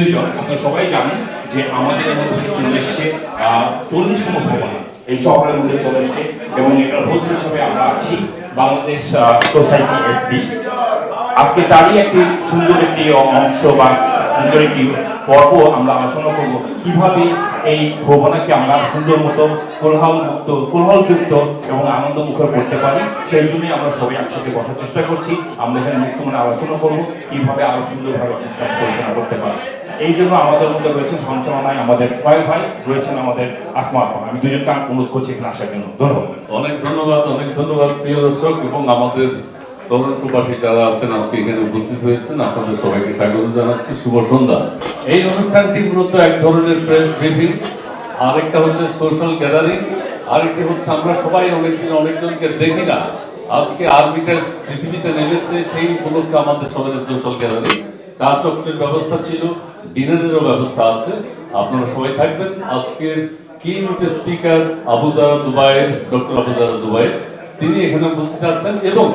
বিজয়ীজন আপনারা সবাই জানেন যে আমাদের মধ্যে চলে এসছে 40তম ভবন এই শহরের মধ্যে চলে এসছে এবং এটার হোস্ট হিসেবে আমরা আছি বাংলাদেশ সোসাইটি এসসি। আজকে তারই একটি সুন্দর একটি অংশ বা সুন্দর একটি পর্ব আমরা আলোচনা করব কিভাবে এই ভবনকে আমরা সুন্দর মতো কোলাহলযুক্ত এবং আনন্দমুখর করতে পারি। সেই জন্যই আমরা সবাই একসাথে বসার চেষ্টা করছি। আমরা এখানে মুক্তমনে আলোচনা করব কিভাবে আরো সুন্দরভাবে অনুষ্ঠান পরিচালনা করতে পারি। এই জন্য আমাদের মধ্যে রয়েছেন সঞ্চালনায় আমাদের সোহেল ভাই, রয়েছেন আমাদের আসমা আপা। আমি দুজনকে অনুরোধ করছি এখানে আসার জন্য। ধন্যবাদ। অনেক ধন্যবাদ প্রিয় দর্শক এবং আমাদের তরুণ প্রবাসী যারা আছেন আজকে এখানে উপস্থিত হয়েছেন, আপনাদের সবাইকে স্বাগত জানাচ্ছি। শুভ সন্ধ্যা। এই অনুষ্ঠানটি মূলত এক ধরনের প্রেস ব্রিফিং, আরেকটা হচ্ছে সোশ্যাল গ্যাদারিং, আরেকটি হচ্ছে আমরা সবাই অনেকদিন অনেকজনকে দেখি না, আজকে আর্মিটেজ পৃথিবীতে নেমেছে, সেই উপলক্ষে আমাদের সবাই সোশ্যাল গ্যাদারিং। চা চক্রের ব্যবস্থা ছিল, ডিনারেরও ব্যবস্থা আছে, আপনারা সবাই থাকবেন। আজকের কিনোট স্পিকার আবু জারা দুবাইয়ের ডক্টর আবু জারা দুবাইয়ের তিনি এখানে উপস্থিত আছেন এবং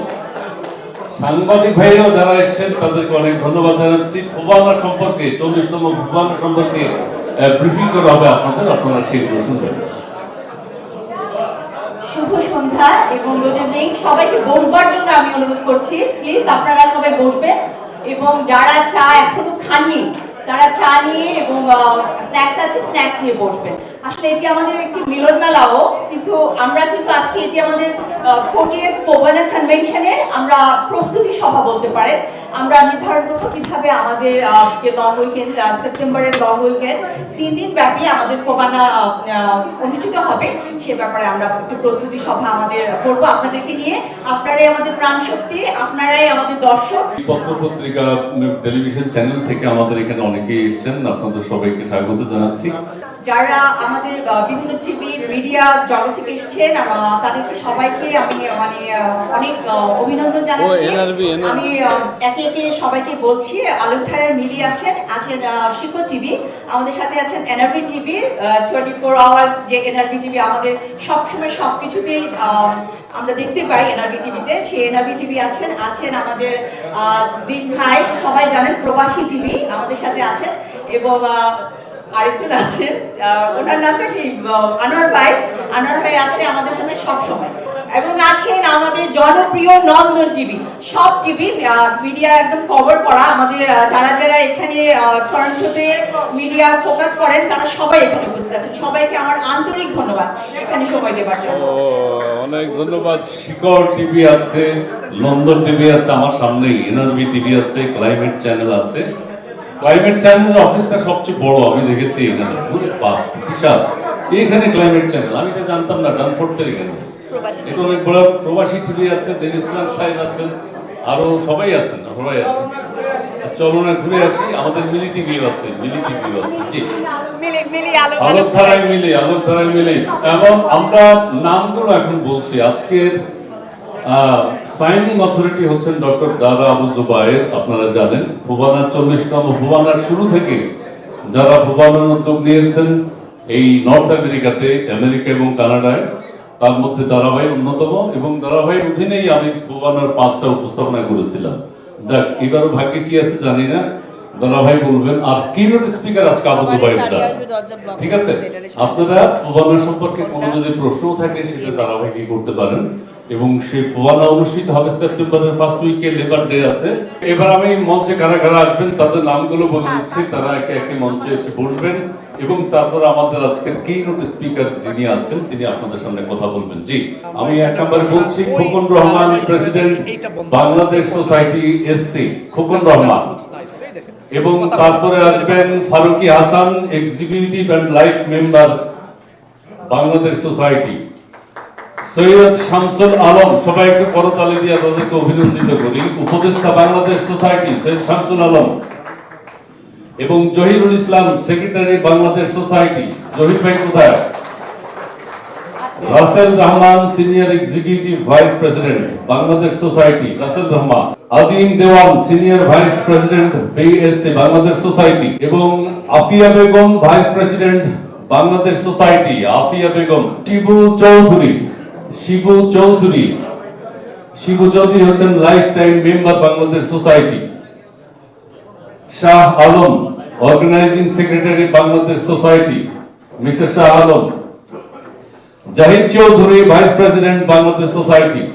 সাংবাদিক ভাইরাও যারা এসেছেন তাদেরকে অনেক ধন্যবাদ জানাচ্ছি। ফুবানা সম্পর্কে 40তম ফুবানা সম্পর্কে ব্রিফিং করা হবে আপনারা সেগুলো শুনবেন। শুভ সন্ধ্যা এবং গুড ইভিনিং। সবাইকে বসবার জন্য আমি অনুরোধ করছি, প্লিজ আপনারা সবাই বসবেন এবং যারা চা এখনো খাননি তারা চা নিয়ে এবং স্ন্যাক্স আছে স্ন্যাক্স নিয়ে বসবেন। আসলে এটি আমাদের একটি মিলন মেলাও, কিন্তু আমরা কিন্তু আজকে এটি আমাদের 40th ফুবানা কনভেনশনের আমরা প্রস্তুতি সভা বলতে পারেন। আমরা নির্ধারণ করবো কিভাবে আমাদের যে লং উইকেন্ড, সেপ্টেম্বরের লং উইকেন্ড 3 দিন ব্যাপী আমাদের ফুবানা অনুষ্ঠিত হবে, সে ব্যাপারে আমরা একটু প্রস্তুতি সভা আমাদের করবো আপনাদেরকে নিয়ে। আপনারাই আমাদের প্রাণ শক্তি, আপনারাই আমাদের দর্শক। পত্র পত্রিকা, টেলিভিশন চ্যানেল থেকে আমাদের এখানে অনেকেই এসেছেন, আপনাদের সবাইকে স্বাগত জানাচ্ছি। যারা আমাদের বিভিন্ন টিভি মিডিয়া জগৎ থেকে এসেছেন তাদেরকে সবাইকে আমি অনেক অভিনন্দন জানাচ্ছি। আমি একে একে সবাইকে বলছি। আলোকধারায় মিলি আছেন শিকো টিভি, আমাদের সাথে আছেন এনআরবি টিভি, 24 আওয়ার্স যে এনআরবি টিভি আমাদের সবসময় সবকিছুতেই আমরা দেখতে পাই এনআরবি টিভিতে, সেই এনআরবি টিভি আছেন আমাদের দিন ভাই, সবাই জানেন প্রবাসী টিভি আমাদের সাথে আছেন এবং আরেকজন আছেন ওনার নামটা কি আনোয়ার ভাই আছে আমাদের সাথে সব সময়, এবং আছেন আমাদের জনপ্রিয় নন্দন টিভি। সব টিভি মিডিয়া একদম কভার করা আমাদের যারা এখানে টরন্টোতে মিডিয়া ফোকাস করেন তারা সবাই এখানে উপস্থিত আছেন। সবাইকে আমার আন্তরিক ধন্যবাদ এখানে সময় দেওয়ার জন্য। অনেক ধন্যবাদ। শিকড় টিভি আছে, লন্ডন টিভি আছে, আমার সামনেই এনআরবি টিভি আছে, ক্লাইমেট চ্যানেল আছে। ক্লাইমেট চ্যানেলের অফিসটা সবচেয়ে বড় আমি দেখেছি এখানে, বিশাল। এইখানে ক্লাইমেট চ্যানেল আমি এটা জানতাম না, ডানফোর্টের এখানে এটা অনেক বড়। প্রবাসী টিভি আছে, দিন ইসলাম সাহেব আছেন, আরো সবাই আছেন। চলুন ঘুরে আসি। আমাদের মিলি টিভিও আছে, জি আলোকধারায় মিলি। এবং আমরা নামগুলো এখন বলছি। আজকের সাইনিং অথরিটি হচ্ছেন ডক্টর দারা আবু জুবায়ের। আপনারা জানেন ফুবানা 40তম ফুবানার শুরু থেকে যারা ফুবানার উদ্যোগ নিয়েছেন এই নর্থ আমেরিকাতে, আমেরিকা এবং কানাডায়, তার মধ্যে দারাভাই অন্যতম, এবং দারাভাইয়ের অধীনেই আমি ফুবানার 5টা উপস্থাপনা করেছিলাম। যাক, এবারও ভাগ্যে কি আছে জানি না, দারাভাই বলবেন। আর কিনোট স্পিকার আজকে আবু জুবায়ের স্যার, ঠিক আছে? আপনারা ফুবানা সম্পর্কে কোনো যদি প্রশ্ন থাকে সেটা দারাভাইকে করতে পারেন। এবং সেই ফুবানা অনুষ্ঠিত হবে সেপ্টেম্বরের ফার্স্ট উইকে, লেবার ডে আছে। এবার আমি মঞ্চে কারা আসবেন তাদের নামগুলো বলে দিচ্ছি, তারা একে একে মঞ্চে এসে বসবেন এবং তারপর আমাদের আজকের কিনোট স্পিকার যিনি আছেন তিনি আপনাদের সামনে কথা বলবেন। জি, আমি 1 নম্বরে বলছি Khokon Rahman, president Bangladesh society SC, Khokon Rahman. এবং তারপরে আসবেন Faruki Hasan, executive and life member Bangladesh society. Syed Shamsul Alam, সবাই একটু করতালি দিয়ে তাদেরকে অভিনন্দিত করি, উপদেষ্টা বাংলাদেশ সোসাইটি সৈয়দ শামসুল আলম। এবং জহিরুল ইসলাম, সেক্রেটারি বাংলাদেশ সোসাইটি। জহির ভাই কোথায়? Rasel Rahman, senior executive vice president Bangladesh society, Rasel Rahman. Azim Dewan, senior vice president BSC Bangladesh society. এবং Afia Begum, vice president Bangladesh society, Afia Begum. Shibu Chowdhury হচ্ছেন lifetime member Bangladesh society. Shah Alam, Organizing Secretary, Bangladesh Society, Mr. Shah Alam. Jahid Chowdhury, Vice President, Bangladesh Society.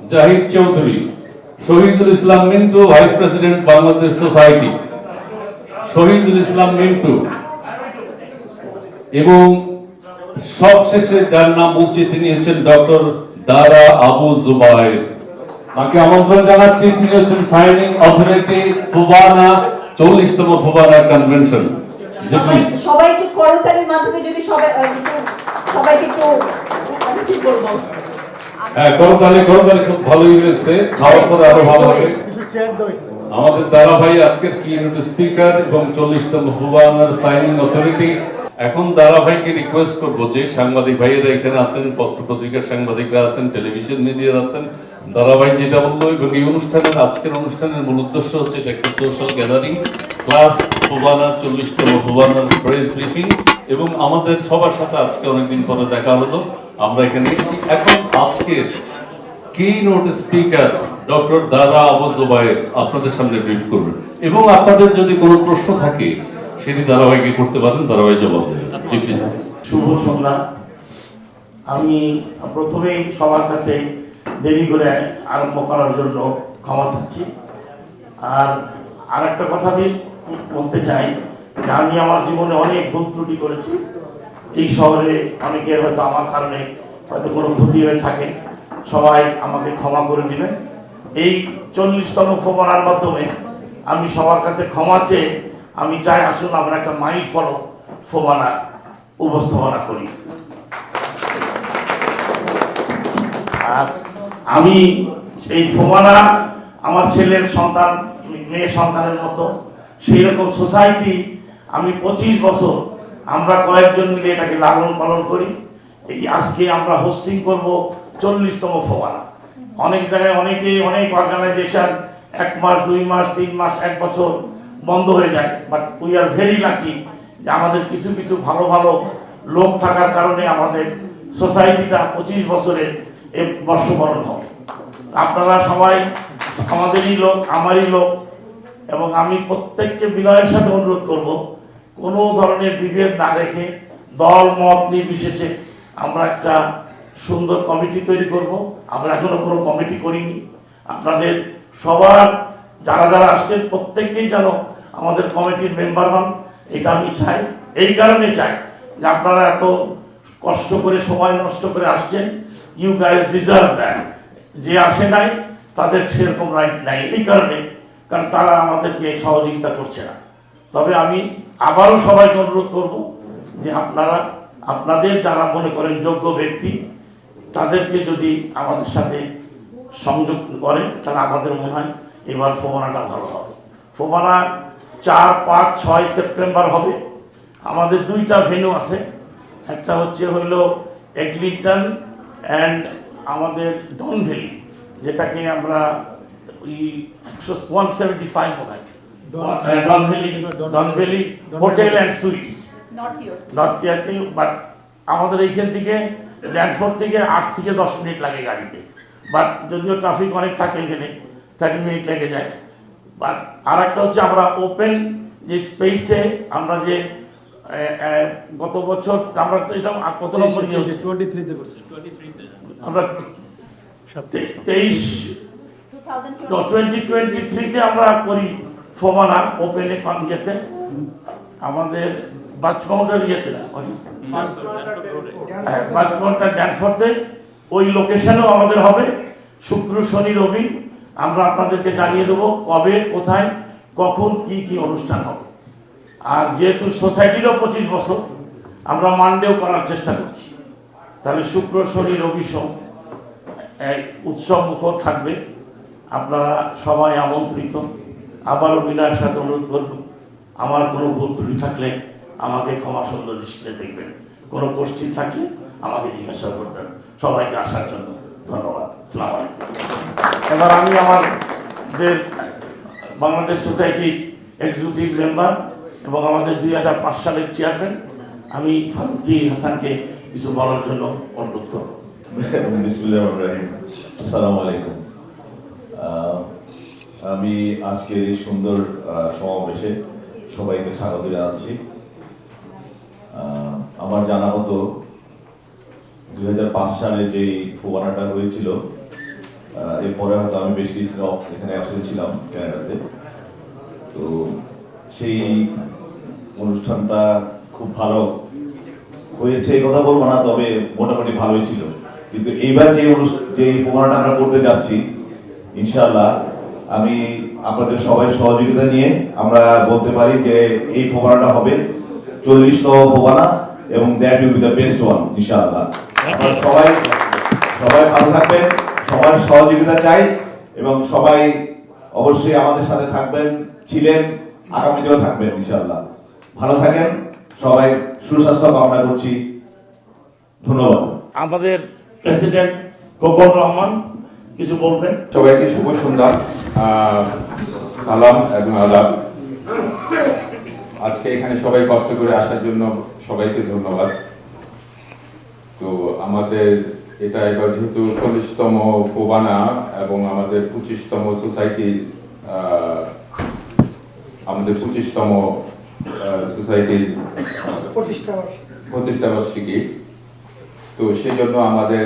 Jahid Chowdhury. Shahidul Islam Mintu, Vice President, Bangladesh Society. Shahidul Islam Mintu. এবং সবশেষে যার নাম বলছি তিনি হচ্ছেন doctor দারা আবু জুবায়ের। তাকে আমন্ত্রণ জানাচ্ছি। তিনি হচ্ছেন সাইনিং অথরিটি ফুবানা 40তম ফুবানা কনভেনশন। সবাই একটু করতালির মাধ্যমে যদি সবাইকে একটু কি বলবো, হ্যাঁ করতালি খুব ভালোই হয়েছে। খাওয়ার পরে আরো ভালো হবে। আমাদের দারা ভাই আজকের কিনোট স্পিকার এবং 40তম ফুবানার সাইনিং অথরিটি। এখন দারা ভাইকে রিকোয়েস্ট করব যে সাংবাদিক ভাইয়েরা এখানে আছেন, পত্র পত্রিকার সাংবাদিকরা আছেন, টেলিভিশন মিডিয়ার আছেন, দারা ভাই যেটা বললো এবং এই অনুষ্ঠানের আজকের অনুষ্ঠানের মূল উদ্দেশ্য হচ্ছে এটা একটা সোশ্যাল গ্যাদারিং প্লাস ফুবানার 40তম ফুবানার প্রেস ব্রিফিং এবং আমাদের সবার সাথে আজকে অনেকদিন পরে দেখা হলো। আমরা এখানে এখন আজকের কিনোট স্পিকার ডক্টর দারা আবু জুবায়ের আপনাদের সামনে ব্রিফ করবেন এবং আপনাদের যদি কোনো প্রশ্ন থাকে সেটি ধারাবাহিকে করতে পারেন, ধারাবাহিক জবাব দেবেন। শুভ সন্ধ্যা। আমি প্রথমেই সবার কাছে দেরি করে আরম্ভ করার জন্য ক্ষমা চাচ্ছি। আর আরেকটা কথা আমি বলতে চাই যে আমি আমার জীবনে অনেক ভুল ত্রুটি করেছি। এই শহরে অনেকের হয়তো আমার কারণে হয়তো কোনো ক্ষতি হয়ে থাকে, সবাই আমাকে ক্ষমা করে দিবেন। এই 40তম ফুবানার মাধ্যমে আমি সবার কাছে ক্ষমা চেয়ে আমি চাই আসুন আমরা একটা মাইল ফলক ফুবানা উপস্থাপনা করি। আর আমি এই ফুবানা আমার ছেলের সন্তান, মেয়ে সন্তানের মতো, সেই রকম সোসাইটি আমি 25 বছর আমরা কয়েকজন মিলে এটাকে লালন পালন করি। এই আজকে আমরা হোস্টিং করব 40তম ফুবানা। অনেক জায়গায় অনেক অর্গানাইজেশন 1 মাস 2 মাস 3 মাস 1 বছর বন্ধ হয়ে যায়, but we are very lucky যে আমাদের কিছু কিছু ভালো ভালো লোক থাকার কারণে আমাদের সোসাইটিটা 25 বছরের বর্ষবরণ হবে। আপনারা সবাই আমাদেরই লোক, আমারই লোক, এবং আমি প্রত্যেককে বিনয়ের সাথে অনুরোধ করব কোনো ধরনের বিভেদ না রেখে দল মত নির্বিশেষে আমরা একটা সুন্দর কমিটি তৈরি করব। আমরা এখনো কোনো কমিটি করিনি। আপনাদের সবার যারা যারা আসছেন প্রত্যেককেই যেন আমাদের কমিটির মেম্বার হন, এটা আমি চাই। এই কারণে চাই যে আপনারা এত কষ্ট করে সময় নষ্ট করে আসছেন, ইউ গাইজ ডিজার্ভ দ্যাট। যে আসে নাই তাদের সেরকম রাইট নাই, এই কারণে, কারণ তারা আমাদেরকে সহযোগিতা করছে না। তবে আমি আবারও সবাইকে অনুরোধ করব যে আপনারা আপনাদের যারা মনে করেন যোগ্য ব্যক্তি তাদেরকে যদি আমাদের সাথে সংযোগ করেন তাহলে আমাদের মনে হয় এবার ফুবানাটা ভালো হবে। ফুবানা 4, 5, 6 সেপ্টেম্বর হবে। আমাদের 2টা ভেন্যু আছে, একটা হচ্ছে হইল এগলিংটন অ্যান্ড আমাদের ডন ভ্যালি, যেটাকে আমরা ওই 175 মনে হয় Don Valley hotel and suites north ইয়ার্কে। বাট আমাদের এইখান থেকে ড্যানফোর্ড থেকে 8 থেকে 10 মিনিট লাগে গাড়িতে, বাট যদিও ট্রাফিক অনেক থাকে এখানে 30 মিনিট লেগে যায়। বাট আর একটা হচ্ছে আমরা ওপেন যে স্পেসে আমরা যে গত বছর আমরা এটা কত নম্বর নিয়ে হচ্ছে 23 করছি, আমরা 2023 আমরা করি ফুবানা ওপেনে ইয়েতে আমাদের বাচমাউন্টের ইয়েতে বাচমাউন্টের ড্যানফোর্ডে ওই লোকেশনেও আমাদের হবে শুক্র শনি রবি। আমরা আপনাদেরকে জানিয়ে দেবো কবে কোথায় কখন কি কি অনুষ্ঠান হবে। আর যেহেতু সোসাইটিরও 25 বছর আমরা মানডেও করার চেষ্টা করছি, তাহলে শুক্র শনি রবি সোম উৎসব মুখর থাকবে। আপনারা সবাই আমন্ত্রিত। আবারও বিনয়ের সাথে অনুরোধ করব আমার কোনো ভুল ত্রুটি থাকলে আমাকে ক্ষমা সুন্দর দৃষ্টিতে দেখবেন, কোনো কোশ্চিন থাকলে আমাকে জিজ্ঞাসা করবেন। সবাইকে আসার জন্য ধন্যবাদ। আসসালামু আলাইকুম। এবার আমি আমাদের বাংলাদেশ সোসাইটি এক্সিকিউটিভ মেম্বার এবং আমাদের 2005 সালের চেয়ারম্যান আমি ফারুকি হাসানকে কিছু বলার জন্য অনুরোধ করব। বিসমিল্লাহির রহমানির রহিম। আসসালামু আলাইকুম। আমি আজকের এই সুন্দর সমাবেশে সবাইকে স্বাগত জানাচ্ছি। আমার জানা মতো 2005 সালে যে ফোবানাটা হয়েছিল, এরপরে হয়তো আমি বেশ কিছুদিন এখানে অ্যাবসেন্ট ছিলাম ক্যানাডাতে। তো সেই অনুষ্ঠানটা খুব ভালো হয়েছে এই কথা বলবো না, তবে মোটামুটি ভালোই ছিল। কিন্তু এইবার যে ফোবানাটা আমরা করতে যাচ্ছি, ইনশাআল্লাহ আমি আপনাদের সবাই সহযোগিতা নিয়ে আমরা বলতে পারি যে এই ফোবানাটা হবে 40তম ফোবানা, এবং that will be the best one ইনশাআল্লাহ। আপনারা সবাই ভালো থাকবেন, সবার সহযোগিতা চাই, এবং সবাই অবশ্যই আমাদের সাথে থাকবেন, ছিলেন, আগামীতেও থাকবেন ইনশাআল্লাহ। ভালো থাকেন সবাই, সুস্বাস্থ্য কামনা করছি। ধন্যবাদ। আমাদের প্রেসিডেন্ট খোকন রহমান কিছু বলবেন। সবাইকে শুভ সন্ধ্যা, সালাম এবং আদাব। আজকে এখানে সবাই কষ্ট করে আসার জন্য সবাইকে ধন্যবাদ। তো আমাদের এটা এবার যেহেতু 40তম ফোবানা এবং আমাদের 25তম সোসাইটির সোসাইটির প্রতিষ্ঠাবার্ষিকী, তো সেই জন্য আমাদের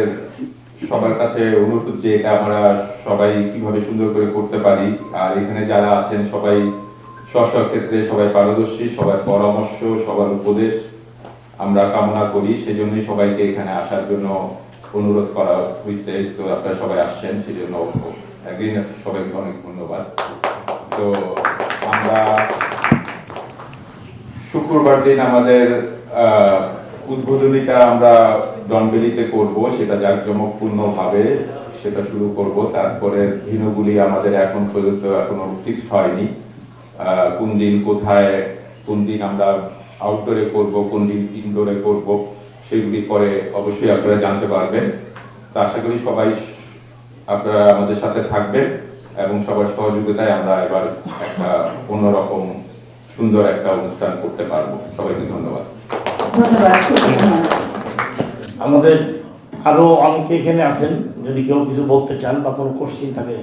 সবার কাছে অনুরোধ যে এটা আমরা সবাই কিভাবে সুন্দর করে করতে পারি। আর এখানে যারা আছেন সবাই স্ব ক্ষেত্রে সবাই পারদর্শী, সবার পরামর্শ, সবার উপদেশ আমরা কামনা করি। সেই জন্যই সবাইকে এখানে আসার জন্য অনুরোধ করা হয়েছে। তো আপনারা সবাই আসছেন, সেই জন্য একদিন সবাইকে অনেক ধন্যবাদ। তো আমরা শুক্রবার দিন আমাদের উদ্বোধনীটা আমরা ডনবেলিতে করব, সেটা জাঁকজমকপূর্ণ ভাবে সেটা শুরু করব। তারপরে ভিন্নগুলি আমাদের এখন পর্যন্ত এখনো ফিক্সড হয়নি, কোন দিন কোথায়, কোন দিন আমরা আউটডোরে করব, কোন দিন ইনডোরে করব, সেগুলি পরে অবশ্যই আপনারা জানতে পারবেন। তো আশা করি সবাই আপনারা আমাদের সাথে থাকবেন এবং সবার সহযোগিতায় আমরা এবার একটা অন্যরকম সুন্দর একটা অনুষ্ঠান করতে পারবো। সবাইকে ধন্যবাদ। আমাদের আরো অনেকে এখানে আছেন, যদি কেউ কিছু বলতে চান বা কোনো কোশ্চিন থাকে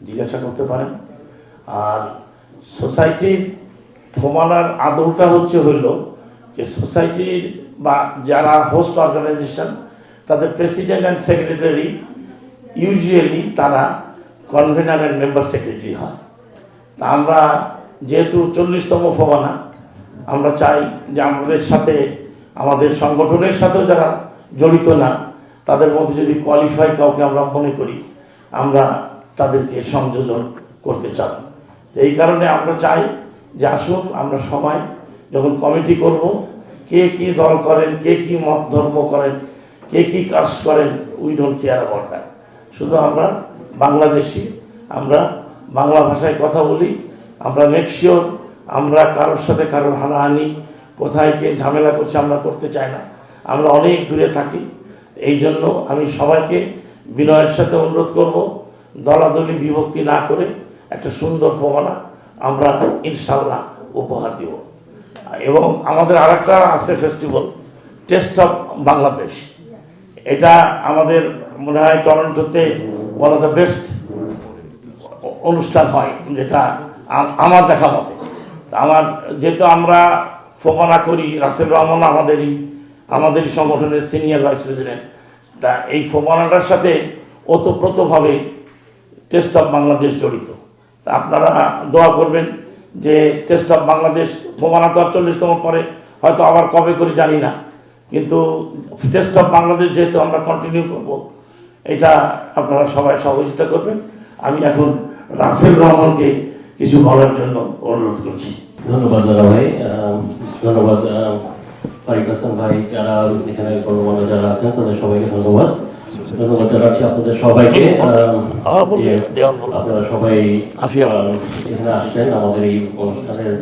জিজ্ঞাসা করতে পারেন। আর সোসাইটির ফোবানার আদলটা হইল যে সোসাইটির বা যারা হোস্ট অর্গানাইজেশন, তাদের প্রেসিডেন্ট অ্যান্ড সেক্রেটারি ইউজুয়ালি তারা কনভেনার অ্যান্ড মেম্বার সেক্রেটারি হয়। তা আমরা যেহেতু 40তম ফোবানা, আমরা চাই যে আমাদের সাথে, আমাদের সংগঠনের সাথেও যারা জড়িত না, তাদের মধ্যে যদি কোয়ালিফাই কাউকে আমরা মনে করি, আমরা তাদেরকে সংযোজন করতে চাই। এই কারণে আমরা চাই যে আসুন আমরা সবাই যখন কমিটি করব, কে কী দল করেন, কে কী মত ধর্ম করেন, কে কী কাজ করেন, we don't care about that. শুধু আমরা বাংলাদেশি, আমরা বাংলা ভাষায় কথা বলি। আমরা মেক শিওর আমরা কারোর সাথে কারোর হানাহানি, কোথায় কে ঝামেলা করছে আমরা করতে চাই না। আমরা অনেক দূরে থাকি। এই জন্য আমি সবাইকে বিনয়ের সাথে অনুরোধ করব, দলাদলি বিভক্তি না করে একটা সুন্দর ফোবানা আমরা ইনশাল্লাহ উপহার দিব। এবং আমাদের আরেকটা আছে ফেস্টিভ্যাল, টেস্ট অফ বাংলাদেশ। এটা আমাদের মনে হয় টরন্টোতে ওয়ান অফ দ্য বেস্ট অনুষ্ঠান হয়, যেটা আমার দেখা মতে। আমার যেহেতু আমরা ফোবানা করি, রাসেল রহমান আমাদেরই সংগঠনের সিনিয়র ভাইস প্রেসিডেন্ট, তা এই ফোবানাটার সাথে ওতপ্রোতভাবে টেস্ট অফ বাংলাদেশ জড়িত। তা আপনারা দোয়া করবেন যে টেস্ট অফ বাংলাদেশ ফোবানা তো 40তম পরে হয়তো আবার কবে করে জানি না, কিন্তু টেস্ট অফ বাংলাদেশ যেহেতু আমরা কন্টিনিউ করব, এটা আপনারা সবাই সহযোগিতা করবেন। আমি এখন রাসেল রহমানকে কিছু বলার জন্য অনুরোধ করছি। ধন্যবাদ দাদা ভাই, ধন্যবাদ ফারিক হাসান ভাই, যারা এখানে গণমান্য যারা আছেন তাদের সবাইকে ধন্যবাদ জানাচ্ছি আপনাদের সবাইকে। আপনারা সবাই এখানে আসছেন আমাদের এই অনুষ্ঠানের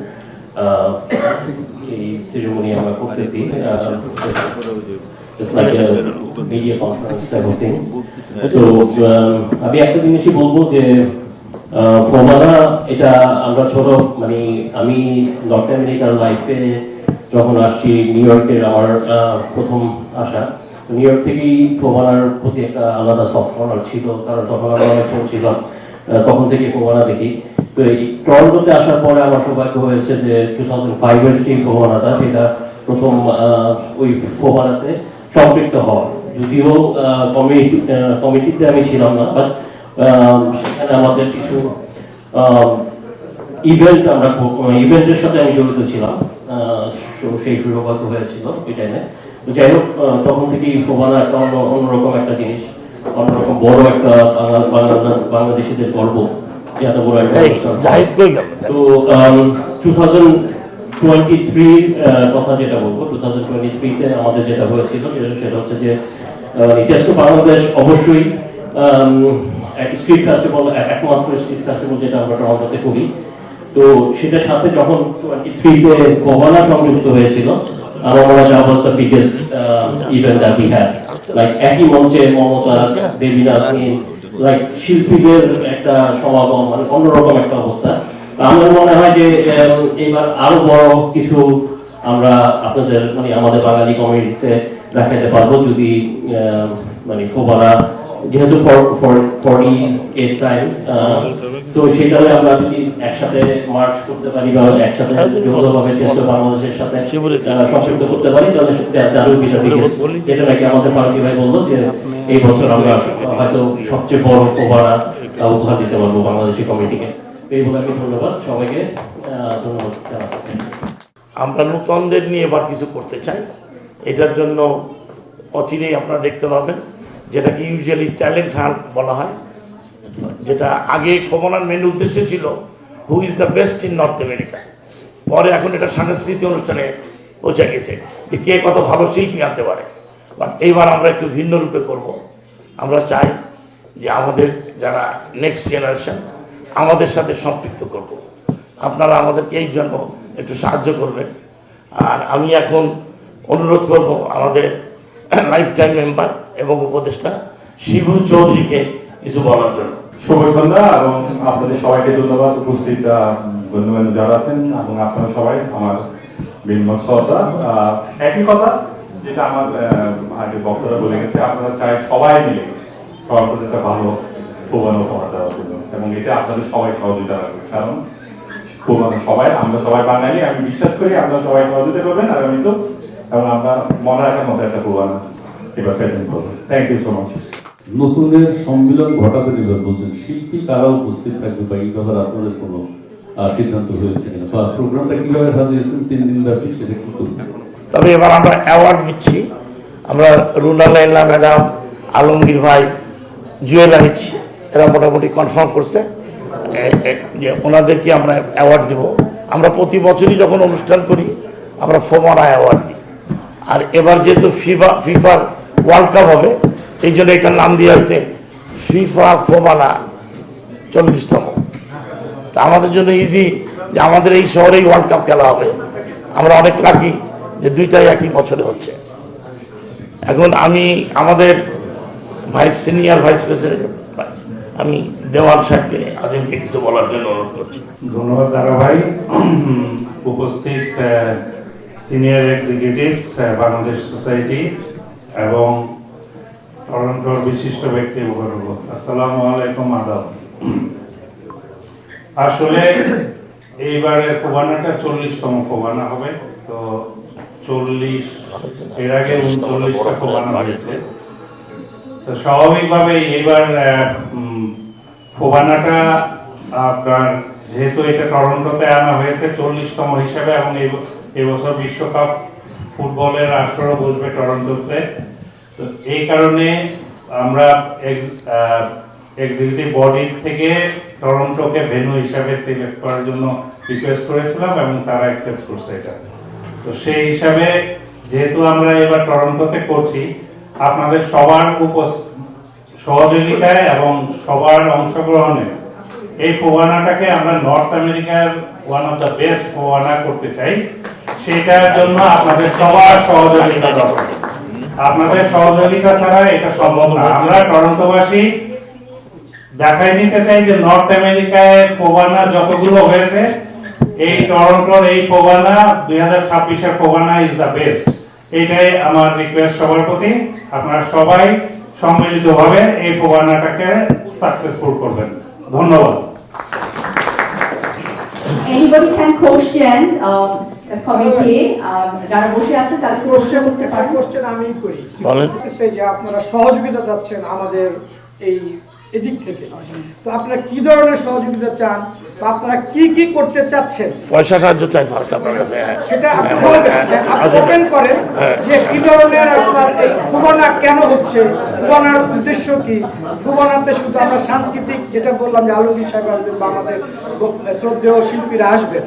এই সেরেমনি আমরা করতেছি, media conference type of things. তো আমি একটা জিনিসই বলবো যে ফোবানা এটা আমরা ছোট, মানে আমি নর্থ আমেরিকার লাইফে যখন আসছি, নিউ ইয়র্কের আমার প্রথম আসা, নিউ ইয়র্ক থেকেই ফোবানার প্রতি একটা আলাদা সফট কর্নার ছিল, কারণ তখন আমরা অনেক ছোট ছিলাম, তখন থেকে ফোবানা দেখি। তো এই টরন্টোতে আসার পরে আমার সৌভাগ্য হয়েছে যে 2005-এর যে ফোবানাটা সেটা প্রথম ওই ফোবানাতে সম্পৃক্ত হওয়া। যদিও কমিটিতে আমি ছিলাম না, বাট সেখানে আমাদের কিছু ইভেন্টের সাথে আমি জড়িত ছিলাম, সেই সৌভাগ্য হয়েছিল ওই টাইমে। যাই হোক, তখন থেকেই ফোবানা একটা অন্যরকম একটা জিনিস, অন্যরকম বড় একটা বাংলাদেশিদের গর্ব, এত বড় একটা তো 2023 কথা যেটা বলবো, 2023-তে আমাদের যেটা হয়েছিল সেটা হচ্ছে যে টেস্ট বাংলাদেশ অবশ্যই স্ট্রিট ফেস্টিভ্যাল, একমাত্র স্ট্রিট ফেস্টিভ্যাল যেটা আমরা টরন্টোতে করি। তো সেটার সাথে যখন 23-তে ফোবানা সংযুক্ত হয়েছিল, আমার মনে হয় that was the biggest event that we had. Like একই মঞ্চে মমতা, দেবীনা, লাইক শিল্পীদের একটা সমাগম, মানে অন্যরকম একটা অবস্থা। আমার মনে হয় যে এবার আরো বড় কিছু আমরা আপনাদের মানে আমাদের বাঙালি কমিউনিটিতে দেখাতে পারবো যদি মানে ফোবানা যেহেতু 48 টাইম, তো সেটাতে আমরা যদি একসাথে মার্চ করতে পারি বা একসাথে যৌথভাবে টেস্ট বাংলাদেশের সাথে সম্পৃক্ত করতে পারি, তাহলে দারুণ বিষয়। যেটা নাকি আমাদের ফারুকি ভাই বললো যে এই বছর আমরা হয়তো সবচেয়ে বড় ফোবানা উপহার দিতে পারবো বাংলাদেশি কমিটিকে। এই বলে আমি ধন্যবাদ সবাইকে, ধন্যবাদ জানাচ্ছি। আমরা নূতনদের নিয়ে এবার কিছু করতে চাই। এটার জন্য অচিরেই আপনারা দেখতে পাবেন, যেটাকে ইউজুয়ালি ট্যালেন্ট হান্ট বলা হয়, যেটা আগে ফোবানার মেন উদ্দেশ্য ছিল who is the best in north America. পরে এখন এটা সাংস্কৃতিক অনুষ্ঠানে পৌঁছে গেছে যে কে কত ভালো শিল্পী আনতে পারে। বাট এইবার আমরা একটু ভিন্ন রূপে করব। আমরা চাই যে আমাদের যারা নেক্সট জেনারেশন আমাদের সাথে সম্পৃক্ত করব। আপনারা আমাদেরকে এই জন্য একটু সাহায্য করবেন। আর আমি এখন অনুরোধ করব আমাদের লাইফ টাইম মেম্বার এবং উপদেষ্টা শিবু চৌধুরীকে কিছু বলার জন্য। শুভ সন্ধ্যা এবং আপনাদের সবাইকে ধন্যবাদ, উপস্থিত বন্ধুবান্ধব যারা আছেন এবং আপনারা সবাই আমার বিনম্র শ্রদ্ধা। একই কথা যেটা আমার আগে বক্তারা বলে গেছে, আপনারা চাই সবাই মিলে টরন্টোতে একটা ভালো ফোবানা উপহার দেওয়ার জন্য, এবং এটা আপনাদের সবাই সহযোগিতা রাখবে। কারণ ফোবানা সবাই, আমরা সবাই বাঙালি, আমি বিশ্বাস করি আপনারা সবাই সহযোগিতা করবেন আগামী তো, এবং আমরা মনে রাখার মতো একটা ফোবানা এবার প্রেজেন্ট করবো। Thank you so much. নতুনের সম্মিলন ঘটাতে দিবেন বলছেন, শিল্পী কারা উপস্থিত থাকবে বা এই ব্যাপারে আপনাদের কোনো সিদ্ধান্ত হয়েছে কিনা, বা প্রোগ্রামটা কিভাবে সাজিয়েছেন 3 দিন ব্যাপী সেটা কি করবেন? তবে এবার আমরা অ্যাওয়ার্ড দিচ্ছি। আমরা রুনা লাইলা ম্যাডাম, আলমগীর ভাই, জুয়েল আহিজ এরা মোটামুটি কনফার্ম করছে যে ওনাদেরকে আমরা অ্যাওয়ার্ড দেব। আমরা প্রতি বছরই যখন অনুষ্ঠান করি আমরা ফোবানা অ্যাওয়ার্ড দিই। আর এবার যেহেতু ফিফার ওয়ার্ল্ড কাপ হবে, এই জন্য এটার নাম দিয়ে আছে ফিফা ফোবানা 40তম। তা আমাদের জন্য ইজি যে আমাদের এই শহরেই ওয়ার্ল্ড কাপ খেলা হবে। আমরা অনেক লাকি যে দুইটাই একই বছরে হচ্ছে। এখন আমি আমাদের সিনিয়র ভাইস প্রেসিডেন্ট আমি দেওয়াল সাহেবকে, আদিমকে কিছু বলার জন্য অনুরোধ করছি। ধন্যবাদ দাদা ভাই। উপস্থিত সিনিয়র এক্সিকিউটিভস বাংলাদেশ সোসাইটি এবং টরন্টোর বিশিষ্ট ব্যক্তিবর্গ, আসসালামু আলাইকুম, আদাব। আসলে এইবারের ফোবানাটা 40তম ফোবানা হবে। তো 40, এর আগে 39টা ফোবানা হয়েছে। তো স্বাভাবিকভাবে এবার ফোবানাটা আপনার যেহেতু এটা টরন্টোতে আনা হয়েছে 40তম হিসাবে, এবং এবছর বিশ্বকাপ ফুটবলের আসরও বসবে টরন্টোতে। তো এই কারণে আমরা এক্সিকিউটিভ বডি থেকে টরন্টোকে ভেন্যু হিসাবে সিলেক্ট করার জন্য রিকোয়েস্ট করেছিলাম এবং তারা অ্যাকসেপ্ট করছে এটা। তো সেই হিসাবে যেহেতু আমরা এবার টরন্টোতে করছি, আপনাদের সবার সহযোগিতায় এবং সবার অংশগ্রহণে এই ফোবানাটাকে আমরা নর্থ আমেরিকার one of the best FOBANA করতে চাই। সেটার জন্য আপনাদের সবার সহযোগিতা দরকার। আপনাদের সহযোগিতা ছাড়া এটা সম্ভব না। আমরা টরন্টোবাসী দেখাই দিতে চাই যে নর্থ আমেরিকায় ফোবানা যতগুলো হয়েছে, এই টরন্টোর এই ফোবানা 2026-এর ফোবানা ইজ দ্য বেস্ট। এইটাই আমার রিকোয়েস্ট সবার প্রতি। আপনারা সবাই সম্মিলিতভাবে এই ফোবানাটাকে সাকসেসফুল করবেন। ধন্যবাদ। anybody can question the committee, যারা বসে আছেন তাদের কোশ্চেন করতে পারেন। কোশ্চেন আমি করি বলেন। সেই যে আপনারা সহযোগিতা চাচ্ছেন আমাদের এই এদিক থেকে, তো আপনারা কি ধরনের সহযোগিতা চান বা আপনারা কি কি করতে চাচ্ছেন পয়সা সাহায্য চাই ফার্স্ট আপনার কাছে। হ্যাঁ সেটা আপনি বলবেন, আপনি ওপেন করেন যে কি ধরনের আপনার এই ফুবানা কেন হচ্ছে, ফুবানার উদ্দেশ্য কি, ফুবানাতে শুধু আমরা সাংস্কৃতিক যেটা বললাম যে আলমগীর সাহেব আসবেন বা আমাদের শ্রদ্ধেয় শিল্পীরা আসবেন,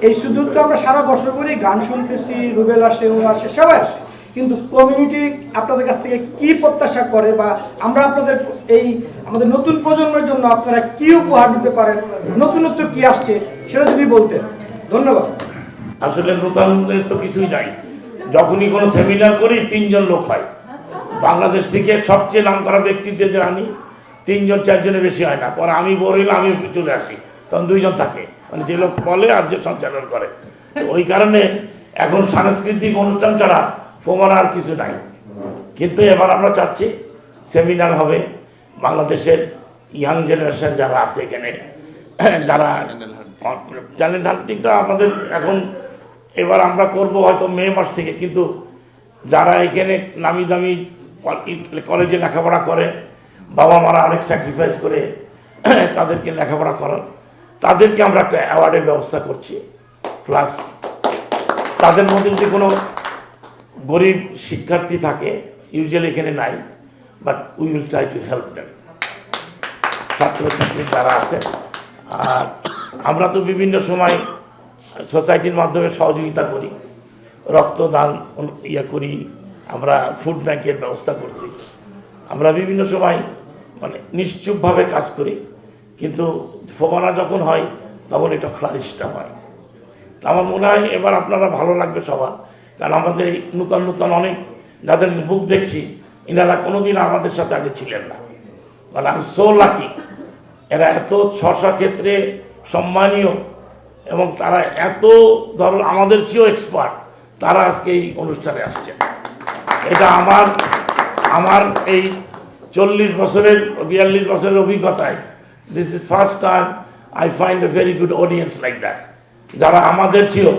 এই শুধু তো আমরা সারা বছর করি গান শুনতেছি, রুবেল আসে, ও আসে, সবাই আসে, কিন্তু কমিউনিটি আপনাদের কাছ থেকে কি প্রত্যাশা করে বা আমরা আপনাদের এই আমাদের নতুন প্রজন্মের জন্য আপনারা কি উপহার দিতে পারেন, নতুনত্ব কি আসছে সেটা যদি বলতেন। ধন্যবাদ। আসলে নতুনদের তো কিছুই নাই। যখনই কোনো সেমিনার করি 3 জন লোক হয়। বাংলাদেশ থেকে সবচেয়ে নামকরা ব্যক্তিদের আনি 3 জন 4 জনের বেশি হয় না। পরে আমি বড় হইলে আমি চলে আসি, তখন 2 জন থাকে, মানে যে লোক বলে আর যে সঞ্চালন করে। ওই কারণে এখন সাংস্কৃতিক অনুষ্ঠান ছাড়া ফোমানা আর কিছু নাই। কিন্তু এবার আমরা চাচ্ছি সেমিনার হবে, বাংলাদেশের ইয়াং জেনারেশন যারা আছে এখানে, যারা ট্যালেন্ট হান্টিংটা আমাদের এখন এবার আমরা করব হয়তো মে মাস থেকে, কিন্তু যারা এখানে নামি দামি কলেজে লেখাপড়া করে, বাবা মারা অনেক স্যাক্রিফাইস করে তাদেরকে লেখাপড়া করান, তাদেরকে আমরা একটা অ্যাওয়ার্ডের ব্যবস্থা করছি। প্লাস তাদের মধ্যে যদি কোনো গরিব শিক্ষার্থী থাকে, ইউজুয়ালি এখানে নাই, but we will try to help them, ছাত্রছাত্রী যারা আছে। আর আমরা তো বিভিন্ন সময় সোসাইটির মাধ্যমে সহযোগিতা করি, রক্তদান করি, আমরা ফুড ব্যাংকের ব্যবস্থা করছি, আমরা বিভিন্ন সময় মানে নিশ্চুপভাবে কাজ করি। কিন্তু ফোমানা যখন হয় তখন এটা ফ্লারিশটা হয়। আমার মনে হয় এবার আপনারা ভালো লাগবে সবার, কারণ আমাদের এই নূতন নূতন অনেক যাদের মুখ দেখছি, এনারা কোনোদিন আমাদের সাথে আগে ছিলেন না। মানে আমি সো লাকি, এরা এত স্ব ক্ষেত্রে সম্মানীয় এবং তারা এত ধরো আমাদের চেয়েও এক্সপার্ট, তারা আজকে এই অনুষ্ঠানে আসছেন। এটা আমার এই 40 বছরের 42 বছরের অভিজ্ঞতায় this is first time I find a very good audience like that, যারা আমাদের চেয়েও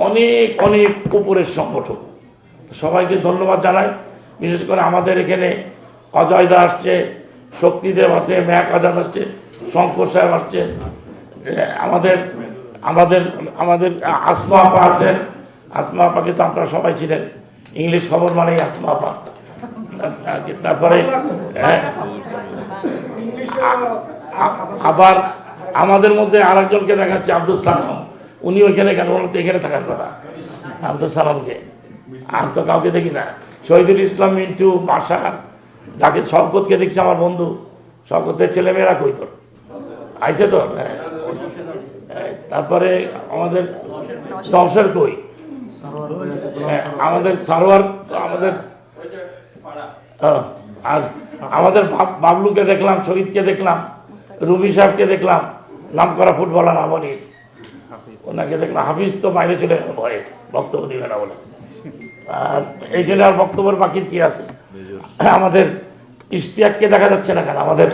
অনেক অনেক উপরের সংগঠক। সবাইকে ধন্যবাদ জানাই। বিশেষ করে আমাদের এখানে অজয়দা আসছে, শক্তিদেব আছে, ম্যাক আজাদ আসছে, শঙ্কর সাহেব আসছে, আমাদের আমাদের আমাদের আসমা আপা আছেন। আসমা আপাকে তো আপনারা সবাই ছিলেন, ইংলিশ খবর মানেই আসমা আপা। তারপরে আবার আমাদের মধ্যে আরেকজনকে দেখাচ্ছে, আব্দুল সালাম, উনি ওইখানে কেন, ওনার তো এখানে থাকার কথা। আব্দুল সালামকে আর তো কাউকে দেখি না। শহীদুল ইসলাম মিন্টু, বাসা ডাকে, শওকতকে দেখছি, আমার বন্ধু শওকতের ছেলেমেয়েরা কই তোর আইসে তোর। তারপরে আমাদের দমসের কই, আমাদের সারোয়ার, আমাদের আর আমাদের বাবলুকে দেখলাম, শহীদকে দেখলাম, রুমি সাহেবকে দেখলাম, নামকরা ফুটবলার আমনির, ওনাকে দেখলাম। হাফিজ তো বাইরে চলে গেল ভয়ে, বক্তব্য দিবে না বলে। আর এইখানে আর বক্তব্যের বাকি কি আছে? আমাদের ইশতিয়াককে দেখা যাচ্ছে না কেন? আমাদের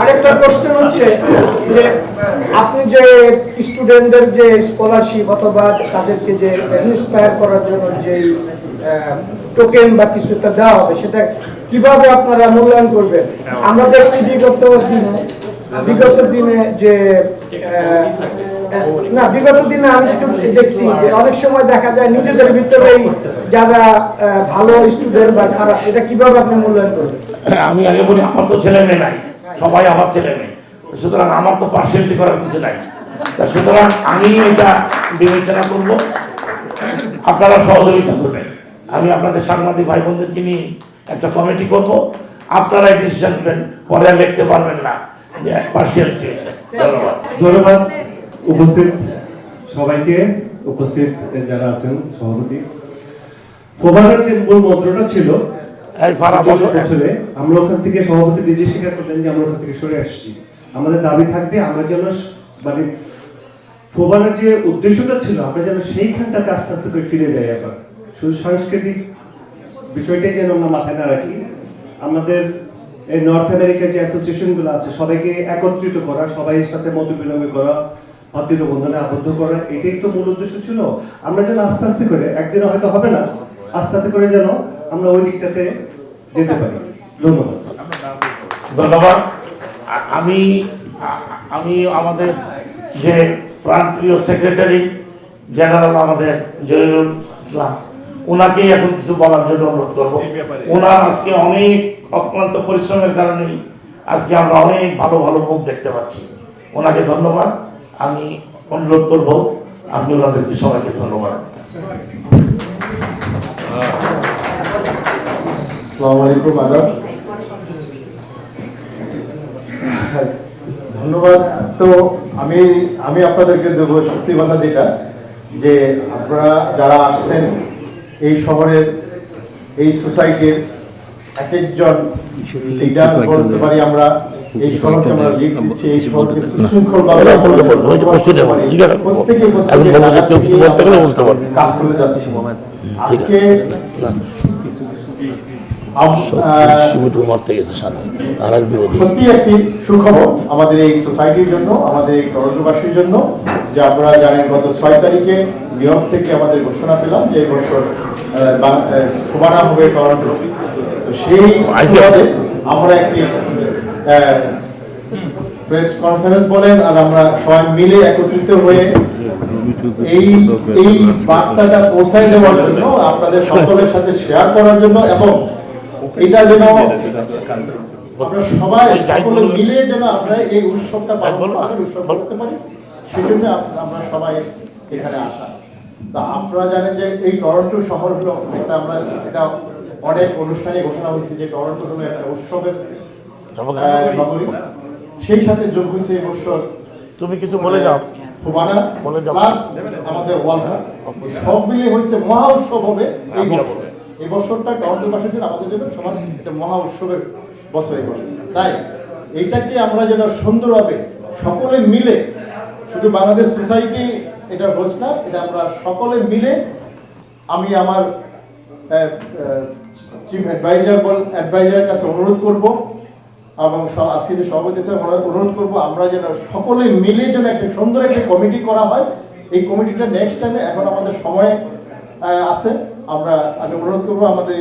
আরেকটা প্রশ্ন হচ্ছে যে আপনি যে স্টুডেন্টদের যে স্কলারশিপ অথবা তাদেরকে যে ইন্সপায়ার করার জন্য যে টোকেন বা কিছু একটা দেওয়া হবে, সেটা কিভাবে আপনারা মূল্যায়ন করবেন? আমরা দেখছি বিগত দিনে যে বিগত দিনে আমি একটু দেখছি যে অনেক সময় দেখা যায় নিজেদের ভিতরেই যারা ভালো স্টুডেন্ট বা খারাপ, এটা কিভাবে আপনি মূল্যায়ন করবেন? আমি আগে বলি, আমার তো ছেলে মেয়ে নাই, সবাই আমার ছেলে মেয়ে, সুতরাং আমার তো পার্সিয়ালিটি করার কিছু নাই। তা সুতরাং আমি এটা বিবেচনা করব, আপনারা সহযোগিতা করবেন। আমি আপনাদের সাংবাদিক ভাই বোনদেরকে নিয়ে একটা কমিটি করব, আপনারা ডিসিশন নেবেন, পরে আর লিখতে পারবেন না যে পার্সিয়ালিটি হয়েছে। ধন্যবাদ। ধন্যবাদ উপস্থিত সবাইকে, উপস্থিত যারা আছেন সভাপতি। ফোবানার যে মূল মন্ত্রটা ছিল, আমরা ওখান থেকে সভাপতি নিজে স্বীকার করলেন যে আমরা ওখান থেকে সরে আসছি। আমাদের দাবি থাকবে আমরা যেন মানে ফোবানার যে উদ্দেশ্যটা ছিল, আমরা যেন সেইখানটাতে আস্তে আস্তে করে ফিরে যাই। আবার শুধু সাংস্কৃতিক বিষয়টাই যেন আমরা মাথায় না রাখি, আমাদের এই নর্থ আমেরিকার যে অ্যাসোসিয়েশনগুলো আছে সবাইকে একত্রিত করা, সবাই সাথে মত বিনিময় করা, ভাতৃত্ব বন্ধনে আবদ্ধ করা, এটাই তো মূল উদ্দেশ্য ছিল। আমরা যেন আস্তে আস্তে করে, একদিনে হয়তো হবে না, আস্তে আস্তে করে যেন আমরা ওই দিকটাতে যেতে পারি। ধন্যবাদ। ধন্যবাদ। আমি আমি আমাদের যে প্রাণপ্রিয় সেক্রেটারি জেনারেল আমাদের জহিরুল ইসলাম, ওনাকেই এখন কিছু বলার জন্য অনুরোধ করবো। ওনার আজকে অনেক অক্লান্ত পরিশ্রমের কারণেই আজকে আমরা অনেক ভালো ভালো মুখ দেখতে পাচ্ছি। ওনাকে ধন্যবাদ। আমি অনুরোধ করব, আপনি ওনাদেরকে সবাইকে ধন্যবাদ। আসসালামু আলাইকুম, আদাব। ধন্যবাদ। তো আমি আপনাদেরকে দেবো সত্যি কথা, যেটা যে আপনারা যারা আসছেন এই শহরের এই সোসাইটির এক একজন লিডার বলতে পারি আমরা, এই শহরকে আমরা লিড দিচ্ছি, এই শহরকে সুশৃঙ্খলভাবে প্রত্যেকে কাজ করে যাচ্ছি। আজকে সত্যি একটি সুখবর আমাদের এই সোসাইটির জন্য, আমাদের এই টরন্টোবাসীর জন্য, যে আপনারা জানেন গত 6 তারিখে নিউ থেকে আমাদের ঘোষণা পেলাম যে এই বছর ফোবানা হবে টরন্টো। তো সেই সুবাদে আমরা একটি প্রেস কনফারেন্স বলেন, আর আমরা সবাই মিলে একত্রিত হয়ে এই বার্তাটা পৌঁছায় দেওয়ার জন্য, আপনাদের সকলের সাথে শেয়ার করার জন্য, এবং এটা যেন আমরা সবাই সকলে মিলে যেন আমরা এই উৎসবটা পালন করতে পারি, সেজন্য আমরা সবাই এখানে আসা। তা আপনারা জানেন যে এই টরন্টো শহর হলো এটা অনেক অনুষ্ঠানে ঘোষণা হয়েছে যে টরন্টো হলো একটা উৎসবের নগরী। সেই সাথে যোগ হয়েছে এই বছর, তুমি কিছু বলে যাও, ফোবানা প্লাস আমাদের ওয়ার্ল্ড কাপ, সব মিলে হয়েছে মহা উৎসব হবে এই বছরটা। টরন্টোবাসীর জন্য, আমাদের জন্য সবার একটা মহা উৎসবের বছর এই বছর। তাই এইটাকে আমরা যেন সুন্দরভাবে সকলে মিলে, শুধু বাংলাদেশ সোসাইটি এটা হোস্ট না, এটা আমরা সকলে মিলে, আমি আমার চিফ অ্যাডভাইজারের কাছে অনুরোধ করব, এবং আজকে যে সভাপতি অনুরোধ করব, আমরা যেন সকলে মিলে যেন একটা সুন্দর একটা কমিটি করা হয়। এই কমিটিটা নেক্সট টাইমে, এখন আমাদের সময় আছে, আমি অনুরোধ করবো আমাদের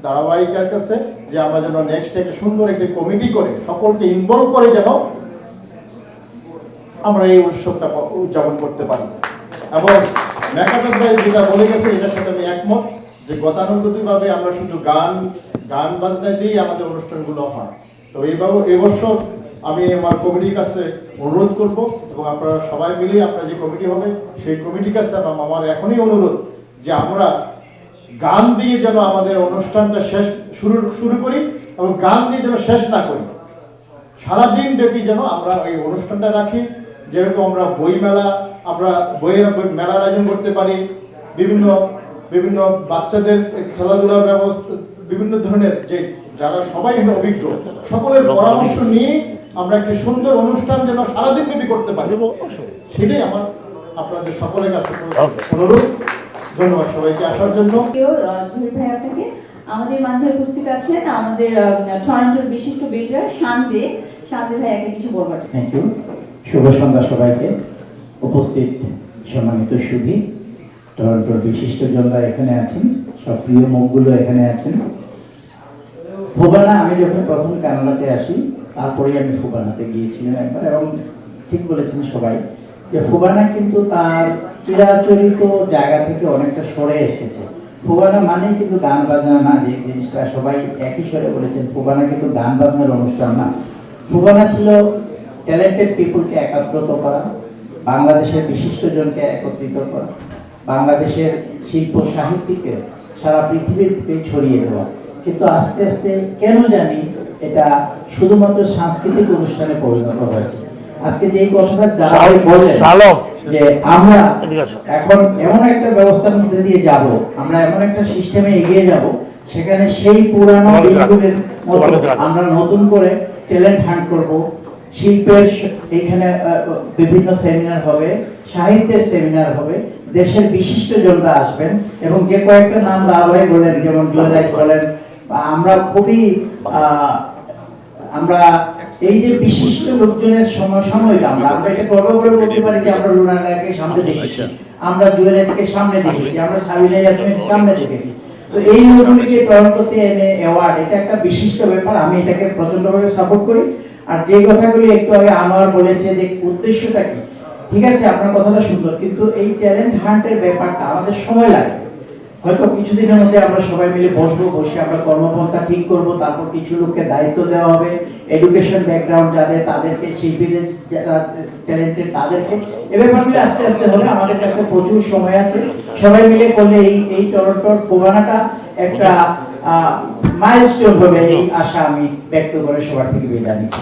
ধারাবাহিকের কাছে যে আমরা যেন নেক্সট একটা সুন্দর একটা কমিটি করে সকলকে ইনভলভ করে যেন আমরা এই উৎসবটা উদযাপন করতে পারি। এবং মেকাদব ভাই যেটা বলে গেছে, এটার সাথে আমি একমত, যে গতানুগতিকভাবে আমরা শুধু গান বাজনা দিয়েই আমাদের অনুষ্ঠানগুলো হয়। তো এবছর আমি আমার কমিটির কাছে অনুরোধ করব, এবং আপনারা সবাই মিলে আপনারা যে কমিটি হবে সেই কমিটির কাছে আমার এখনই অনুরোধ যে আমরা গান দিয়ে যেন আমাদের অনুষ্ঠানটা শুরু করি, এবং গান দিয়ে যেন শেষ না করি। সারাদিন ব্যাপী যেন আমরা এই অনুষ্ঠানটা রাখি। যেরকম আমরা বইয়ের মেলার আয়োজন করতে পারি, বিভিন্ন বাচ্চাদের খেলাধুলার ব্যবস্থা, বিভিন্ন ধরনের যে যারা সবাই অভিজ্ঞ, সকলের পরামর্শ নিয়ে আমরা একটি সুন্দর অনুষ্ঠান যেন সারাদিন ব্যাপী করতে পারি, সেটাই আমার আপনাদের সকলের কাছে অনুরোধ। ধন্যবাদ সবাইকে আসার জন্য। আমাদের মাঝে উপস্থিত আছেন আমাদের টরন্টোর বিশিষ্ট বিল্ডার শান্তি ভাইয়াকে কিছু বলবার। Thank you. শুভ সন্ধ্যা সবাইকে। উপস্থিত সম্মানিত সুধী, টরন্টোর বিশিষ্ট জনরা এখানে আছেন, সব প্রিয় মুখগুলো এখানে আছেন। ফোবানা, আমি যখন প্রথম কানাডাতে আসি, তারপরে আমি ফোবানাতে গিয়েছিলাম একবার, এবং ঠিক বলেছেন সবাই যে ফোবানা কিন্তু তার চিরাচরিত জায়গা থেকে অনেকটা সরে এসেছে। ফোবানা মানে কিন্তু গান বাজনা না, যে জিনিসটা সবাই একই স্বরে বলেছেন, ফোবানা কিন্তু গান বাজনার অনুষ্ঠান না। ফোবানা ছিল ট্যালেন্টেড পিপুলকে একত্রিত করা, বাংলাদেশের বিশিষ্ট জনকে একত্রিত করা, বাংলাদেশের শিল্প সাহিত্যিকে সারা পৃথিবীতে ছড়িয়ে দেওয়া। কিন্তু আস্তে আস্তে কেন জানি এটা শুধুমাত্র সাংস্কৃতিক অনুষ্ঠানে পরিণত হয়েছে। আজকে যে কথাটা যে আমরা এখন এমন একটা ব্যবস্থার মধ্যে দিয়ে যাব, আমরা এমন একটা সিস্টেমে এগিয়ে যাব, সেখানে সেই পুরানো দিনগুলোর মতো আমরা নতুন করে ট্যালেন্ট হান্ট করব। শিল্পের এখানে বিভিন্ন সেমিনার হবে, সাহিত্যের সেমিনার হবে, দেশের বিশিষ্ট জনরা আসবেন, এবং যে কয়েকটা নাম দাওয়াই বলেন, যেমন জয়দাস বলেন, আমরা খুবই আমরা এই যে বিশিষ্ট লোকজনের সময়টা আমরা এটা গর্ব করে বলতে পারি যে আমরা লুনাকে সামনে দেখেছি, আমরা জুয়েলারিকে সামনে দেখেছি, আমরা সাবিনা ইয়াসমিনের সামনে দেখেছি। তো এই লোকগুলিকে টরন্টোতে এনে অ্যাওয়ার্ড, এটা একটা বিশিষ্ট ব্যাপার, আমি এটাকে প্রচন্ডভাবে সাপোর্ট করি। আর যে কথাগুলি একটু আগে আনোয়ার বলেছে যে উদ্দেশ্যটা কি, ঠিক আছে আপনার কথাটা সুন্দর, কিন্তু এই ট্যালেন্ট হান্টের ব্যাপারটা আমাদের সময় লাগে। হয়তো কিছুদিনের মধ্যে আমরা সবাই মিলে বসে আমরা কর্মপন্থা ঠিক করব, তারপর কিছু লোককে দায়িত্ব দেওয়া হবে, এডুকেশন ব্যাকগ্রাউন্ড যাদের তাদেরকে, শিল্পীদের যারা ট্যালেন্টেড তাদেরকে, এ ব্যাপারগুলো আস্তে আস্তে হবে। আমাদের কাছে প্রচুর সময় আছে, সবাই মিলে করলে এই টরন্টোর ফোবানাটা একটা মাইলস্টোন হবে, এই আশা আমি ব্যক্ত করে সবার থেকে বিদায় নিচ্ছি।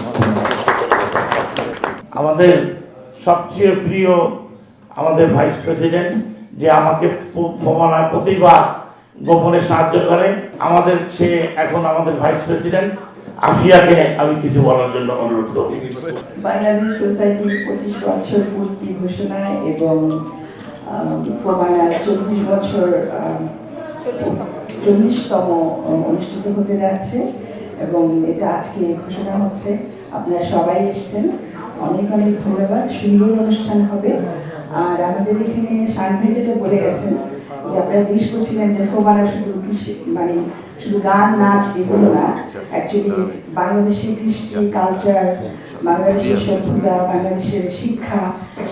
আমাদের সবচেয়ে প্রিয় আমাদের ভাইস প্রেসিডেন্ট, যে আমাকে ফোবানা প্রতিবার গোপনে সাহায্য করে, আমাদের সে এখন আমাদের ভাইস প্রেসিডেন্ট আফিয়াকে আমি কিছু বলার জন্য অনুরোধ করি। বাংলাদেশ সোসাইটির 25 বছর পূর্তি ঘোষণা এবং ফোবানার 24 বছর 40তম অনুষ্ঠিত হতে যাচ্ছে এবং এটা আজকে ঘোষণা হচ্ছে। আপনারা সবাই এসেছেন, অনেক অনেক ধন্যবাদ। সুন্দর অনুষ্ঠান হবে। আর আমাদের এখানে শান ভাই যেটা বলে গেছেন যে আপনারা জিজ্ঞেস করছিলেন যে ফোবানা শুধু মানে শুধু গান নাচ এগুলো না, অ্যাকচুয়ালি বাংলাদেশের কৃষ্টি কালচার, বাংলাদেশের সভ্যতা, বাংলাদেশের শিক্ষা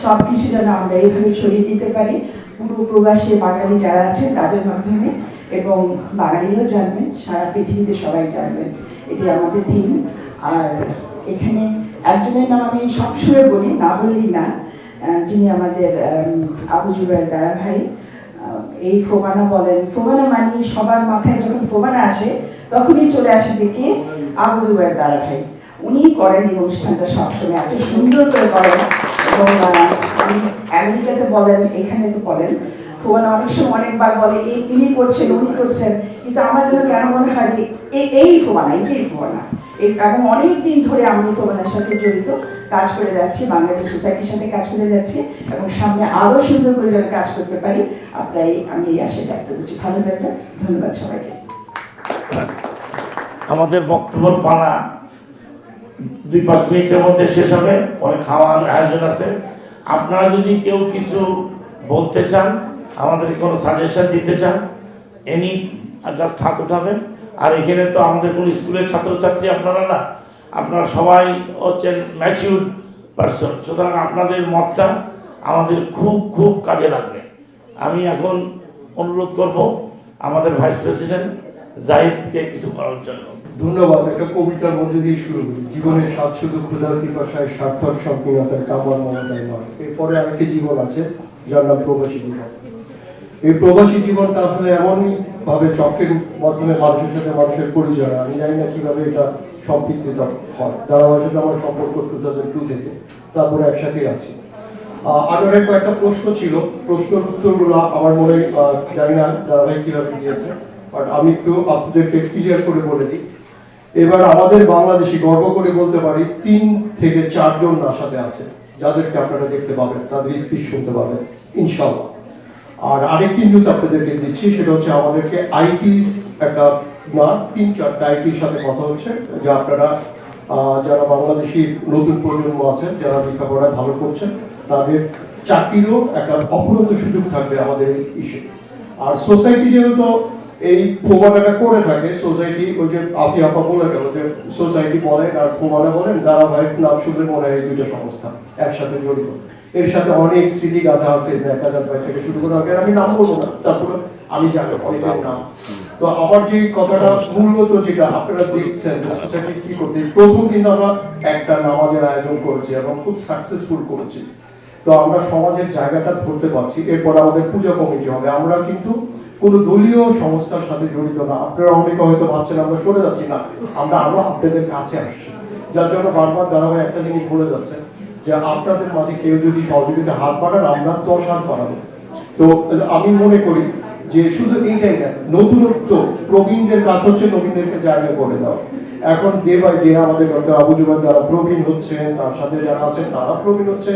সব কিছু যেন আমরা এইভাবে ছড়িয়ে দিতে পারি পুরো প্রবাসী বাঙালি যারা আছেন তাদের মাধ্যমে, এবং বাঙালিরাও জানবেন, সারা পৃথিবীতে সবাই জানবেন, এটি আমাদের থিম। আর এখানে একজনের নাম আমি সবসময় বলি, না বললেই না, যিনি আমাদের আবু জুবাইর দারা ভাই। এই ফোবানা বলেন, ফোবানা মানে সবার মাথায় যখন ফোবানা আসে তখনই চলে আসে দেখে আবু জুবাইর দারা ভাই। উনি করেন এই অনুষ্ঠানটা সবসময় এত সুন্দর করে করেন, এবং আমেরিকাতে বলেন, এখানে তো বলেন, ফোবানা অনেক সময় অনেকবার বলে ইনি করছেন উনি করছেন, কিন্তু আমার যেন কেন মনে হয় যে এই ফোবানা, এটাই ফোবানা। এবং অনেক দিন ধরে আমি ফোবানার সাথে জড়িত কাজ করে যাচ্ছি, বাংলাদেশ সোসাইটির সাথে কাজ করে যাচ্ছি, এবং সামনে আরো সুন্দর করে যেন কাজ করতে পারি। আপনারাই আমি এই আশায় ব্যক্ত করছি। ভালো থাকবেন, ধন্যবাদ সবাইকে। আমাদের বক্তব্য পালা 2-5 মিনিটের মধ্যে শেষ হবে, অনেক খাওয়ার আয়োজন আছে। আপনারা যদি কেউ কিছু বলতে চান, আমাদের কোনো সাজেশন দিতে চান, এনি জাস্ট হাত উঠাবেন। আর এখানে তো আমাদের কোনো স্কুলের ছাত্রছাত্রী আপনারা না, আপনারা সবাই হচ্ছেন ম্যাচিউর পারসন, সুতরাং আপনাদের মতটা আমাদের খুব খুব কাজে লাগবে। আমি এখন অনুরোধ করব আমাদের ভাইস প্রেসিডেন্ট জাহিদকে কিছু করার জন্য। ধন্যবাদ। একটা কবিতার মধ্যে দিয়ে শুরু করি। জীবনের স্বাদ শুধু ক্ষুধার পিপাসায়, সার্থক সংকীর্ণতার কামড় মমতায় নয়। এরপরে আরেকটি জীবন আছে যার নাম প্রবাসী জীবন। এই প্রবাসী জীবনটা আসলে এমনই ভাবে চক্রের মাধ্যমে মানুষের সাথে মানুষের পরিচয়। আমি জানি না কিভাবে এটা সম্পৃক্ত হয়। ধারাবাহিক সাথে আমার সম্পর্ক 2002 থেকে, তারপরে একসাথেই আছি। আর অনেক কয়েকটা প্রশ্ন ছিল, প্রশ্নের উত্তরগুলো আমার মনে জানি না ধারাবাহিক কিভাবে দিয়েছে, বাট আমি একটু আপনাদেরকে ক্লিয়ার করে বলে দিই। এবার আমাদের বাংলাদেশি গর্ব করে বলতে পারি 3 থেকে 4 জন সাথে আছে, যাদেরকে আপনারা দেখতে পাবেন, তাদের স্পিচ শুনতে পাবেন ইনশাআল্লাহ। আর আরেকটি নিউজ আপনাদেরকে দিচ্ছি, সেটা হচ্ছে আমাদেরকে আইটি একটা না 3-4টা আইটির সাথে কথা হচ্ছে, যে আপনারা যারা বাংলাদেশি নতুন প্রজন্ম আছেন, যারা লেখাপড়ায় ভালো করছেন, তাদের চাকরিরও একটা অপরন্ত সুযোগ থাকবে আমাদের এই ইস্যু। আর সোসাইটি যেহেতু এই ফোবানাটা করে থাকে, সোসাইটি ওই যে আপনি আপা বলে গেল যে সোসাইটি বলেন আর ফোবানা বলেন, ধারাবাহিক নাম শুনলে মনে হয় এই দুটো সংস্থা একসাথে জড়িত। এর সাথে অনেক স্মৃতি গাথা আছে, 1000 ভাই থেকে শুরু করে আমি নাম বলবো না, তারপরে আমি জানি অনেকের নাম। তো আমার যে কথাটা মূলত যেটা আপনারা দেখছেন সোসাইটি কি করতে, প্রথম কিন্তু আমরা একটা নামাজের আয়োজন করেছি এবং খুব সাকসেসফুল করেছি। তো আমরা সমাজের জায়গাটা ধরতে পারছি। এরপর আমাদের পূজা কমিটি হবে। আমরা কিন্তু কোন দলীয় সংস্থার সাথে জড়িত না। আপনারা অনেকে হয়তো ভাবছেন আমরা সরে যাচ্ছি, না, আমরা আরো আপনাদের কাছে আসছি। যার জন্য বারবার ধারাবাহিক একটা জিনিস বলে যাচ্ছে যে আপনাদের মাঝে কেউ যদি সহযোগিতা হাত বাড়ান, আমরা 10 হাত বাড়াবো। তো আমি মনে করি যে শুধু এইটাই না, নতুনত্ব প্রবীণদের কাজ হচ্ছে নবীনদেরকে জায়গা করে দাও। এখন ডে বাই ডে আমাদের ডক্টর আবু জুবাইর যারা প্রবীণ হচ্ছেন, তার সাথে যারা আছেন তারা প্রবীণ হচ্ছে,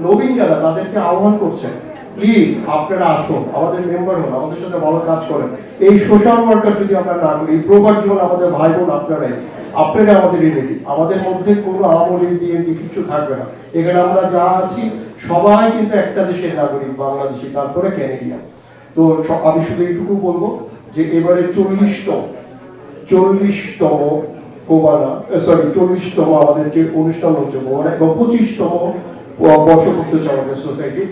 নবীন যারা তাদেরকে আহ্বান করছেন, প্লিজ আপনারা আসুন, আমাদের মেম্বার হন, আমাদের সাথে ভালো কাজ করেন। এই সোশ্যাল ওয়ার্কার যদি আমরা না করি, এই প্রবার জীবন আমাদের ভাই বোন আপনারাই, আপনারা আমাদের রিলেটিভ, আমাদের মধ্যে কোনো আওয়ামী বিএনপি কিছু থাকবে না। এখানে আমরা যা আছি সবাই কিন্তু একটা দেশের নাগরিক, বাংলাদেশি, তারপরে ক্যানেডিয়ান। তো আমি শুধু এইটুকু বলবো যে এবারে 40তম ফোবানা, সরি 40তম আমাদের যে অনুষ্ঠান হচ্ছে ফোবানা এবং 25তম বর্ষপূর্তি হচ্ছে আমাদের সোসাইটি,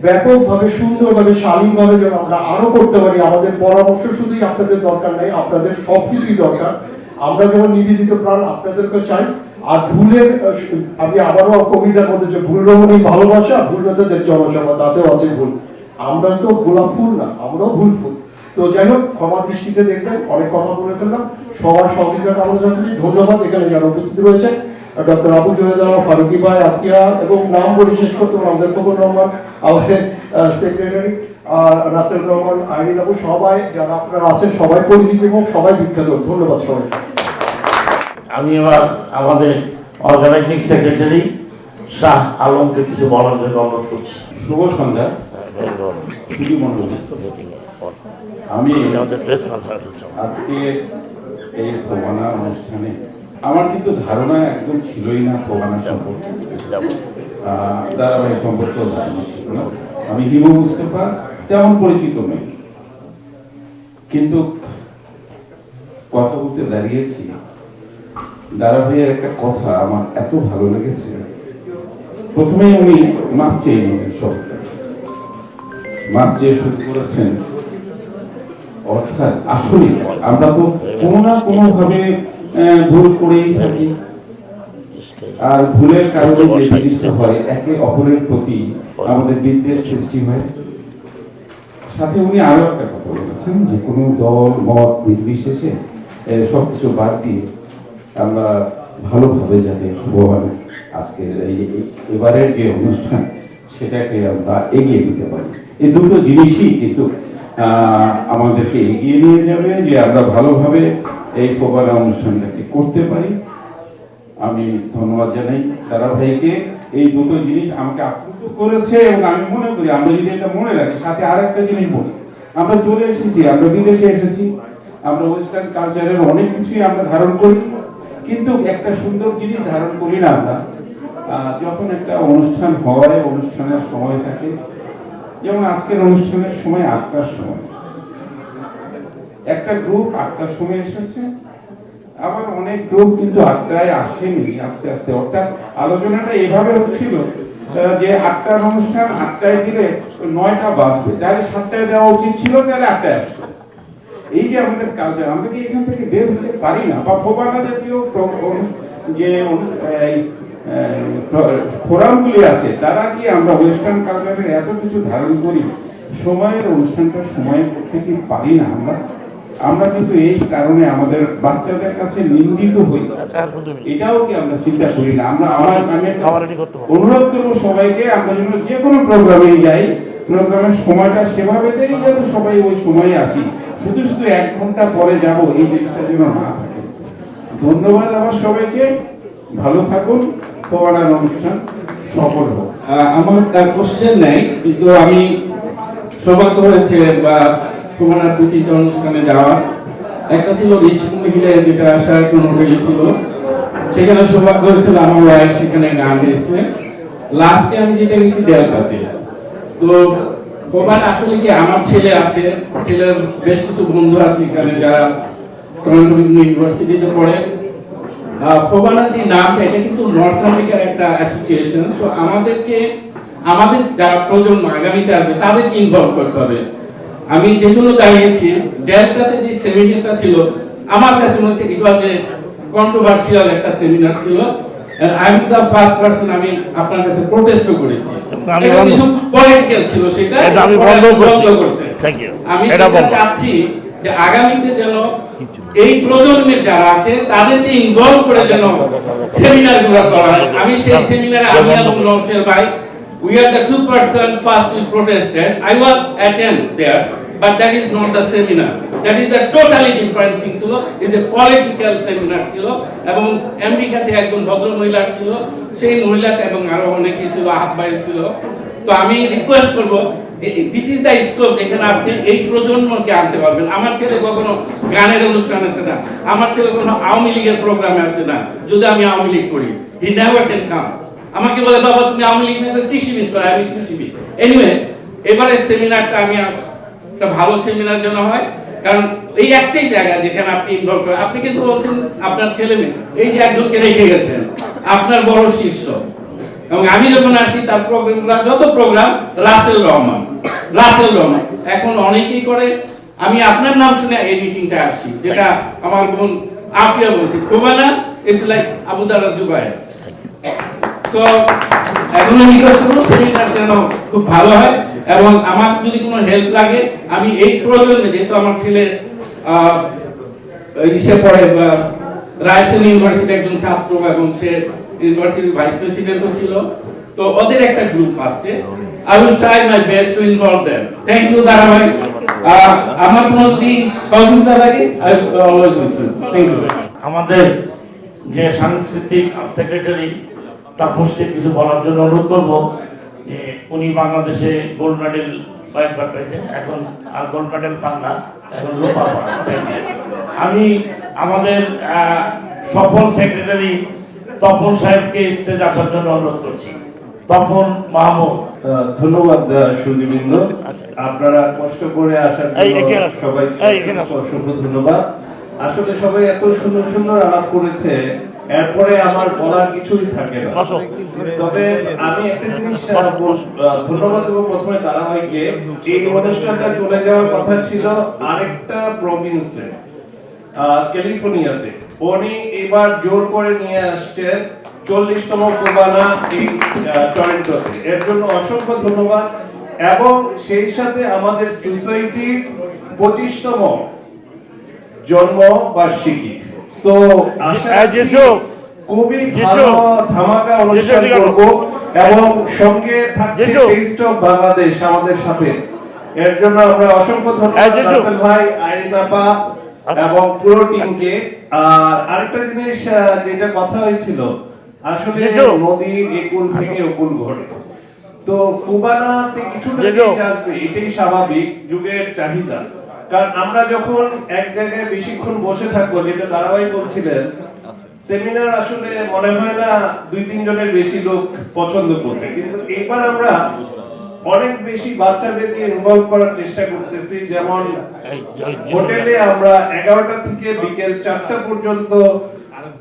ব্যাপকভাবে সুন্দরভাবে শালীনভাবে যেন আমরা আরো করতে পারি। আমাদের পরামর্শ শুধুই আপনাদের দরকার নাই, আপনাদের সবকিছুই দরকার। আমরা যেমন নিবেদিত প্রাণ আপনাদেরকে চাই। আর ভুলের, আমি আবারও কবিতার মধ্যে যে ভুল রমণী ভালোবাসা, ভুল তাদের জনসভা, তাতেও আছে ভুল। আমরা তো গোলাপ ফুল না, আমরাও ভুল ফুল। তো যাই হোক, ক্ষমা দৃষ্টিতে দেখবেন, অনেক কথা বলে ফেললাম। সবার সহযোগিতা আমরা জানাচ্ছি, ধন্যবাদ। এখানে যারা উপস্থিত রয়েছে ডক্টর আবু জুবেদা, ফারুকি ভাই, আফিয়া, এবং নাম বলে শেষ করতে আমাদের খবর রহমান, আমাদের সেক্রেটারি রাসেল রহমান, আইরিন আবু, সবাই যারা আপনারা আছেন সবাই পরিচিত এবং সবাই বিখ্যাত। ধন্যবাদ সবাই। আমি এবার আমাদের অর্গানাইজিং সেক্রেটারি শাহ আলমকে কিছু বলার জন্য অনুরোধ করছি। শুভ সন্ধ্যা। আমি প্রেস কনফারেন্স আজকে এই ফোবানা অনুষ্ঠানে আমার কিন্তু ধারণা একদম ছিলই না ফোবানা সম্পর্কে, ধারাবাহিক সম্পর্কেও ধারণা ছিল না। আমি হিমু মুস্তাফা তেমন পরিচিত নই, কিন্তু কথা বলতে দাঁড়িয়েছি, ধারাবাহিকের একটা কথা আমার এত ভালো লেগেছে। প্রথমে উনি মাপ চেয়ে নিলেন, সব মাপ চেয়ে শুরু করেছেন। অর্থাৎ আসলে আমরা তো কোনো না কোনো ভাবে ভুল করেই থাকি, আর ভুলের কারণে যে জিনিসটা হয়, একে অপরের প্রতি আমাদের বিদ্বেষ সৃষ্টি হয়। সাথে উনি আরো একটা কথা বলেছেন যে কোনো দল মত নির্বিশেষে সবকিছু বাদ দিয়ে আমরা ভালোভাবে যাতে ভগবান আজকের এবারের যে অনুষ্ঠান সেটাকে আমরা এগিয়ে দিতে পারি। এই দুটো জিনিসই কিন্তু আমাদেরকে এগিয়ে নিয়ে যাবে, যে আমরা ভালোভাবে এই ফোবানা অনুষ্ঠানটাকে করতে পারি। আমি ধন্যবাদ জানাই তারা ভাইকে। এই দুটো জিনিস আমাকে আপ্লুত করেছে, এবং আমি মনে করি আমরা যদি এটা মনে রাখি, সাথে আর একটা জিনিস বলি, আমরা চলে এসেছি, আমরা বিদেশে এসেছি, আমরা ওয়েস্টার্ন কালচারের অনেক কিছুই আমরা ধারণ করি, কিন্তু একটা সুন্দর জিনিস ধারণ করি না আমরা। যখন একটা অনুষ্ঠান হয়, অনুষ্ঠানের সময় থাকে, যেমন আজকের অনুষ্ঠানের সময় 8টার সময়, একটা গ্রুপ 8টার সময় এসেছে, আবার অনেক গ্রুপ কিন্তু 8টায় আসেনি, আস্তে আস্তে। অর্থাৎ আলোচনাটা এভাবে হচ্ছিল যে 8টার অনুষ্ঠান 8টায় দিলে 9টা বাজবে, তাহলে 7টায় দেওয়া উচিত ছিল, তাহলে 8টায় আসবে। এই যে আমাদের কালচার, আমরা কি এখান থেকে বের হতে পারি না? বা ফোবানা জাতীয় যে ফোরামগুলি আছে, তারা কি আমরা ওয়েস্টার্ন কালচারের এত কিছু ধারণ করি, সময়ের অনুষ্ঠানটা সময়ে করতে কি পারি না? আমরা কিন্তু এই কারণে আমাদের বাচ্চাদের কাছে নিন্দিত হই, এটাও কি আমরা চিন্তা করি না? আমি অনুরোধ করবো সবাইকে, আমরা যেন যে কোনো প্রোগ্রামে যাই, প্রোগ্রামের সময়টা সেভাবে দেই যেন সবাই ওই সময়ে আসি। শুধু শুধু 1 ঘন্টা পরে যাব, এই জিনিসটা যেন না থাকে। ধন্যবাদ আমার সবাইকে, ভালো থাকুন, ফোবানার অনুষ্ঠান সফল হোক। আমার তার কোশ্চেন নেই, কিন্তু আমি সৌভাগ্য হয়েছে বা ফোবানার 2-3টা অনুষ্ঠানে যাওয়ার। একটা ছিল ঋষিকুণ্ড হিলে, যেটা শেরাটন হোটেলে ছিল, সেখানে সৌভাগ্য হয়েছিল আমার ওয়াইফ সেখানে গান গেয়েছে। লাস্টে আমি যেটা গেছি ডেল্টাতে। তো ফোবানা আসলে কি, আমার ছেলে আছে, ছেলের বেশ কিছু বন্ধু আছে এখানে যারা টরন্টো ইউনিভার্সিটিতে পড়ে। ফোবানা যে নামটা, এটা কিন্তু নর্থ আমেরিকার একটা অ্যাসোসিয়েশন। সো আমাদের যারা প্রজন্ম আগামীতে আসবে তাদেরকে ইনভলভ করতে হবে। আমি যে জন্য দাঁড়িয়েছি, ডেল্টাতে যে সেমিনারটা ছিল, আমার কাছে মনে হচ্ছে ইট ওয়াজ এ কন্ট্রোভার্সিয়াল একটা সেমিনার ছিল, and I am the first person আমি আপনার কাছে প্রোটেস্ট করেছি। পলিটিক্যাল ছিল, সেটা আমি বন্ধ করছি। Thank you. আমি এটা চাচ্ছি যে আগামীতে যেন এই প্রজন্মের যারা আছে তাদেরকে ইনভলভ করে যেন সেমিনারগুলো করা হয়। আমি সেই সেমিনারে আমি এবং নওশাদ ভাই, we are the 2% first we protested. I was attend there, but that is not the seminar. That is a totally different thing. ছিল is a political seminar ছিল, এবং আমেরিকা থেকে একজন ভদ্র মহিলা ছিল, সেই মহিলাটা এবং আরো অনেকে ছিল, আহাত ভাই ছিল। তো আমি রিকোয়েস্ট করব যে দিস ইজ দ্য স্কোপ যেখানে আপনি এই প্রজন্মকে আনতে পারবেন। আমার ছেলে কখনো গানের অনুষ্ঠানে আসে না, আমার ছেলে কখনো আওয়ামী লীগের প্রোগ্রামে আসে না যদি আমি আওয়ামী লীগ করি, হি নেভার ক্যান কাম। আমাকে বলে বাবা তুমি আওয়ামী লীগ কৃষিবিদ করো, আমি কৃষিবিদ। এনিওয়ে এবারে সেমিনারটা আমি একটা ভালো সেমিনার জন্য হয়, কারণ এই একটাই জায়গা যেখানে আপনি ইনভলভ করেন। আপনি কিন্তু বলছেন আপনার ছেলে মেয়ে, এই যে একজনকে রেখে গেছেন আপনার বড় শিষ্য, এবং আমি যখন আসি তার প্রোগ্রামগুলো যত প্রোগ্রাম রাসেল রহমান এখন অনেকেই করে। আমি আপনার নাম শুনে এই মিটিংটা আসছি, যেটা আমার বোন আফিয়া বলছি, ফোবানা ইজ লাইক আবু দারা জুবায়ের। তো এখন আমি সেমিনার যেন খুব ভালো হয়, এবং আমার যদি কোনো হেল্প লাগে আমি এই প্রয়োজনে, যেহেতু আমার ছেলে ইসে পড়ে রায়সেন ইউনিভার্সিটির একজন ছাত্র এবং সে ইউনিভার্সিটির ভাইস প্রেসিডেন্টও ছিল, তো ওদের একটা গ্রুপ আছে। I will try my best to involve them. Thank you দারা ভাই। আমার কোনো যদি সহযোগিতা লাগে I will always with you. Thank you. আমাদের যে সাংস্কৃতিক সেক্রেটারি তাপসকে কিছু বলার জন্য অনুরোধ করব যে উনি বাংলাদেশে গোল্ড মেডেল কয়েকবার পেয়েছেন, এখন আর গোল্ড মেডেল পান না, এখন লোপা পান। আমি আমাদের সফল সেক্রেটারি তপন সাহেবকে স্টেজ আসার জন্য অনুরোধ করছি। তপন মাহমুদ। ধন্যবাদ সুদীবৃন্দ, আপনারা কষ্ট করে আসার জন্য সবাইকে অসংখ্য ধন্যবাদ। আসলে সবাই এত সুন্দর সুন্দর আলাপ করেছে, এরপরে আমার বলার কিছুই থাকে না। তবে আমি একটা জিনিস ধন্যবাদ দেবো প্রথমে ধারাবাহিকে। এই অনুষ্ঠানটা চলে যাওয়ার কথা ছিল আরেকটা প্রভিন্সে, ক্যালিফোর্নিয়াতে। উনি এবার জোর করে নিয়ে আসছেন 40তম ফোবানা এই টরন্টোতে। এর জন্য অসংখ্য ধন্যবাদ। এবং সেই সাথে আমাদের সোসাইটির 25তম জন্ম বার্ষিকী। তো খুবই ভালো ধামাকা অনুষ্ঠান করব, এবং সঙ্গে থাকছে টেস্ট অফ বাংলাদেশ আমাদের সাথে। এর জন্য আমরা অসংখ্য ধন্যবাদ রাসেল ভাই, আইরিন আপা এবং পুরো টিমকে। আর আরেকটা জিনিস যেটা কথা হয়েছিল, আসলে নদীর একুল থেকে ওকুল ঘটে, তো ফোবানাতে কিছুটা আসবে, এটাই স্বাভাবিক, যুগের চাহিদা। কারণ আমরা যখন এক জায়গায় বেশিক্ষণ বসে থাকবো, যেটা ধারাবাহিক বলছিলেন, সেমিনার আসলে মনে হয় না 2-3 জনের বেশি লোক পছন্দ করবে। কিন্তু এবার আমরা অনেক বেশি বাচ্চাদেরকে ইনভলভ করার চেষ্টা করতেছি। যেমন হোটেলে আমরা 11টা থেকে বিকেল 4টা পর্যন্ত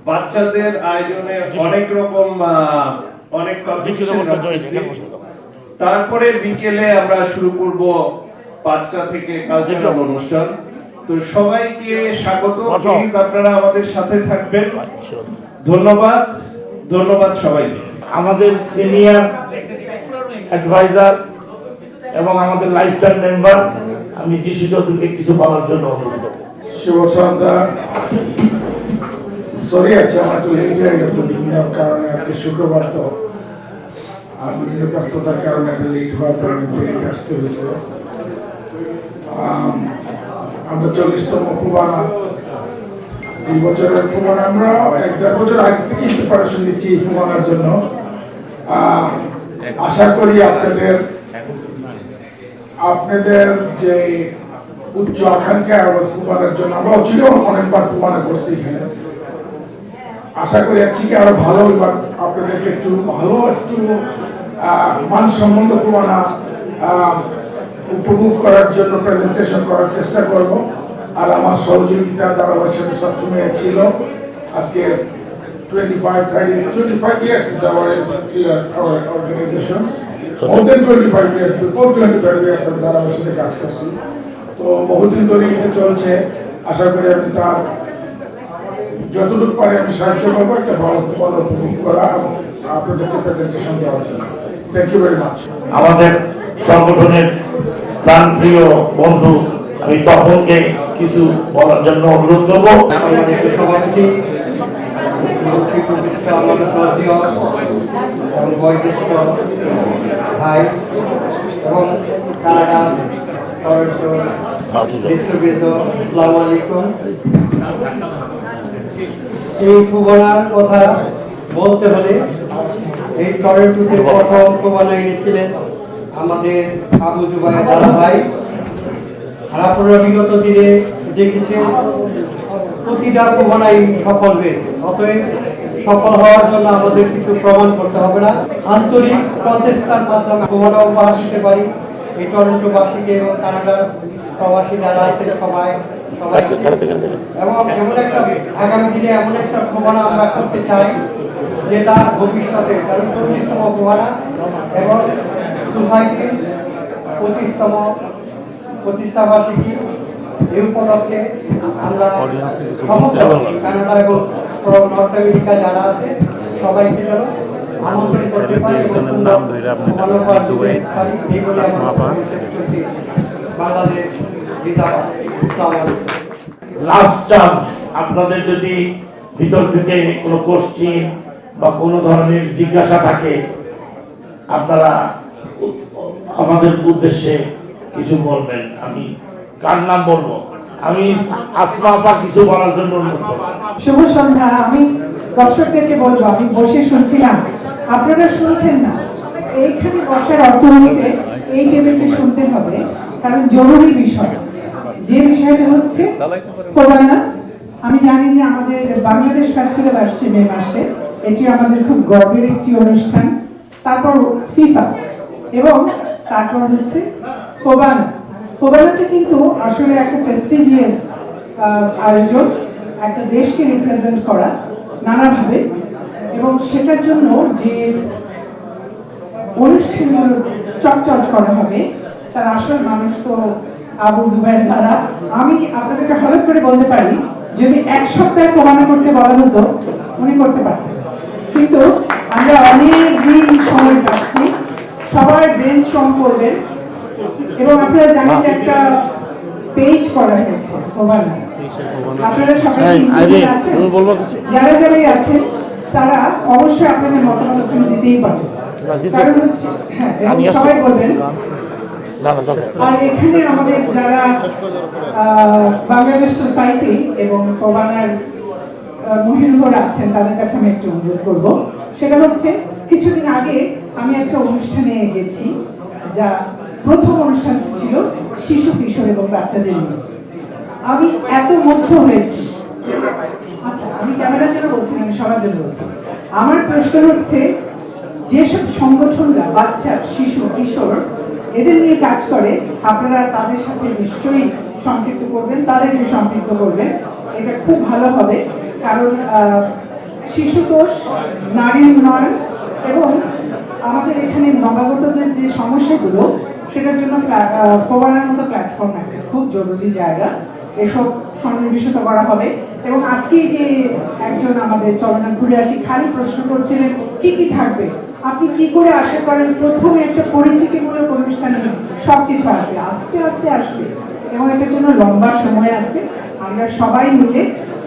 বাচ্চাদের আয়োজনে অনেক রকম অনেক তারপরে বিকেলে আমরা শুরু করব 5টা থেকে কালচারাল অনুষ্ঠান। তো সবাইকে স্বাগত, প্লিজ আপনারা আমাদের সাথে থাকবেন। ধন্যবাদ সবাইকে। আমাদের সিনিয়র অ্যাডভাইজার এবং আমাদের লাইফ টাইম মেম্বার আমি যিশু চৌধুরীকে কিছু বলার জন্য অনুরোধ করব। শুভ সন্ধ্যা। সরি আছে, আমার একটু লেট হয়ে গেছে বিভিন্ন কারণে। আজকে শুক্রবার তো বিভিন্ন ব্যস্ততার কারণে লেট হওয়ার কারণে আসতে হয়েছে। আমরা 40তম ফোবানা, এই বছরের ফোবানা আমরা 1-1.5 বছর আগে থেকে প্রিপারেশন নিচ্ছি এই ফোবানার জন্য। আশা করি আপনাদের যে উচ্চ আকাঙ্ক্ষা ফোবানার জন্য, আমরা ছিল অনেকবার ফোবানা করছি এখানে, আশা করি এর থেকে আরো ভালো এবার আপনাদেরকে একটু মানসম্মত ফোবানা উপভোগ করার জন্য প্রেজেন্টেশন করার চেষ্টা করব। আর আমার সহযোগিতা ধারাবাহিক সাথে সবসময় ছিল। আজকে 25 years is our organization. More than 25 years, before 25 years of ধারাবাহিক সাথে কাজ করছি। তো বহুদিন ধরে এটা চলছে। আশা করি আমি তার যতটুকু পারি আমি সাহায্য করবো একটা ভালো উপভোগ করা এবং আপনাদেরকে প্রেজেন্টেশন দেওয়ার জন্য। Thank you very much. আমাদের সংগঠনের প্রাণপ্রিয় বন্ধু আমি তপনকে কিছু বলার জন্য অনুরোধ করবো। সভাপতি আমাদের বয়োজ্যেষ্ঠ ভাই এবং কানাডা আসসালামু আলাইকুম। এই ফোবানার কথা বলতে হলে এই টরন্টোতে প্রথম ফোবানা এনেছিলেন আমাদের আবু জুবায়ের দাদা ভাই আপনারা বিগত দিনে দেখেছেন প্রতিটা প্রমাণাই সফল হয়েছে। অতএব সফল হওয়ার জন্য আমাদের কিছু প্রমাণ করতে হবে না, আন্তরিক প্রচেষ্টার মাধ্যমে প্রমাণ উপহার দিতে পারি এই টরন্টোবাসীকে এবং কানাডার প্রবাসী যারা আছেন সবাই এবং এমন একটা আগামী দিনে এমন একটা প্রমাণ আমরা করতে চাই যেটা ভবিষ্যতে, কারণ 40তম প্রমাণা এবং সোসাইটির 25তম প্রতিষ্ঠাবার্ষিকী এই উপলক্ষে আমরা সমস্ত কানাডা এবং নর্থ আমেরিকা যারা আছে সবাইকে যেন আমন্ত্রণ করতে পারি এবং মনোভাব দিতে পারি এই বলে আমরা শেষ করছি। বাংলাদেশ জিন্দাবাদ। আসসালামু আলাইকুম। লাস্ট চান্স, আপনাদের যদি ভিতর থেকে কোনো কোশ্চিন বা কোনো ধরনের জিজ্ঞাসা থাকে আপনারা আমাদের উদ্দেশ্যে কিছু বলবেন। আমি কার নাম বলবো? আমি আসমা আপা কিছু বলার জন্য অনুরোধ করব। শুভ সন্ধ্যা। আমি দর্শকদেরকে বলবো, আমি বসে শুনছিলাম, আপনারা শুনছেন না। এইখানে বসার অর্থ হচ্ছে এই টেবিলকে শুনতে হবে, কারণ জরুরি বিষয়। যে বিষয়টা হচ্ছে ফোবানা। আমি জানি যে আমাদের বাংলাদেশ ফেস্টিভ্যাল আসছে মে মাসে, এটি আমাদের খুব গর্বের একটি অনুষ্ঠান। তারপর ফিফা এবং তারপর হচ্ছে ফোবানা। ফোবানাটা কিন্তু আসলে একটা প্রেস্টিজিয়াস আয়োজন, একটা দেশকে রিপ্রেজেন্ট করা নানাভাবে, এবং সেটার জন্য যে অনুষ্ঠানগুলো চটচট করা হবে তার আসল মানুষ তো আবু জুবায়ের দ্বারা। আমি আপনাদেরকে হলফ করে বলতে পারি, যদি এক সপ্তাহে ফোবানা করতে বলা হতো উনি করতে পারতেন, কিন্তু আমরা অনেক দিন সময় পাচ্ছি। সবাই ব্রেন স্ট্রং করবেন এবং আপনারা জানেন যে একটা পেজ করা হয়েছে ফোবানা। আপনারা সবাই আছেন, যারা যারাই আছেন তারা অবশ্যই আপনাদের মতামত দিতেই পারেন, কারণ হচ্ছে হ্যাঁ সবাই বলবেন। আর এখানে আমাদের যারা বাংলাদেশ সোসাইটি এবং ফোবানার মহিলারা আছেন তাদের কাছে আমি একটু অনুরোধ করবো। সেটা হচ্ছে কিছুদিন আগে আমি একটা অনুষ্ঠানে গেছি, যা প্রথম অনুষ্ঠান ছিল শিশু কিশোর এবং বাচ্চাদের নিয়ে। আমি এত মুগ্ধ হয়েছি। আচ্ছা, আমি ক্যামেরার জন্য বলছি না, আমি সবার জন্য বলছি। আমার প্রশ্ন হচ্ছে, যেসব সংগঠনরা বাচ্চা শিশু কিশোর এদের নিয়ে কাজ করে, আপনারা তাদের সাথে নিশ্চয়ই সম্পৃক্ত করবেন, তাদেরকে সম্পৃক্ত করবেন। এটা খুব ভালো হবে, কারণ শিশুতোষ, নারী উন্নয়ন এবং আমাদের এখানে নবাগতদের যে সমস্যাগুলো, সেটার জন্য ফোবানার মতো প্ল্যাটফর্ম একটা খুব জরুরি জায়গা। এসব সন্নিবেশিত করা হবে। এবং আজকে যে একজন আমাদের চলনা ঘুরে আসি খালি প্রশ্ন করছিলেন কি কি থাকবে, আপনি কি করে আশা করেন প্রথমে একটা পরিচিতিমূলক অনুষ্ঠানে সবকিছু আসবে? আস্তে আস্তে আসবে এবং এটার জন্য লম্বা সময় আছে। আমরা সবাই মিলে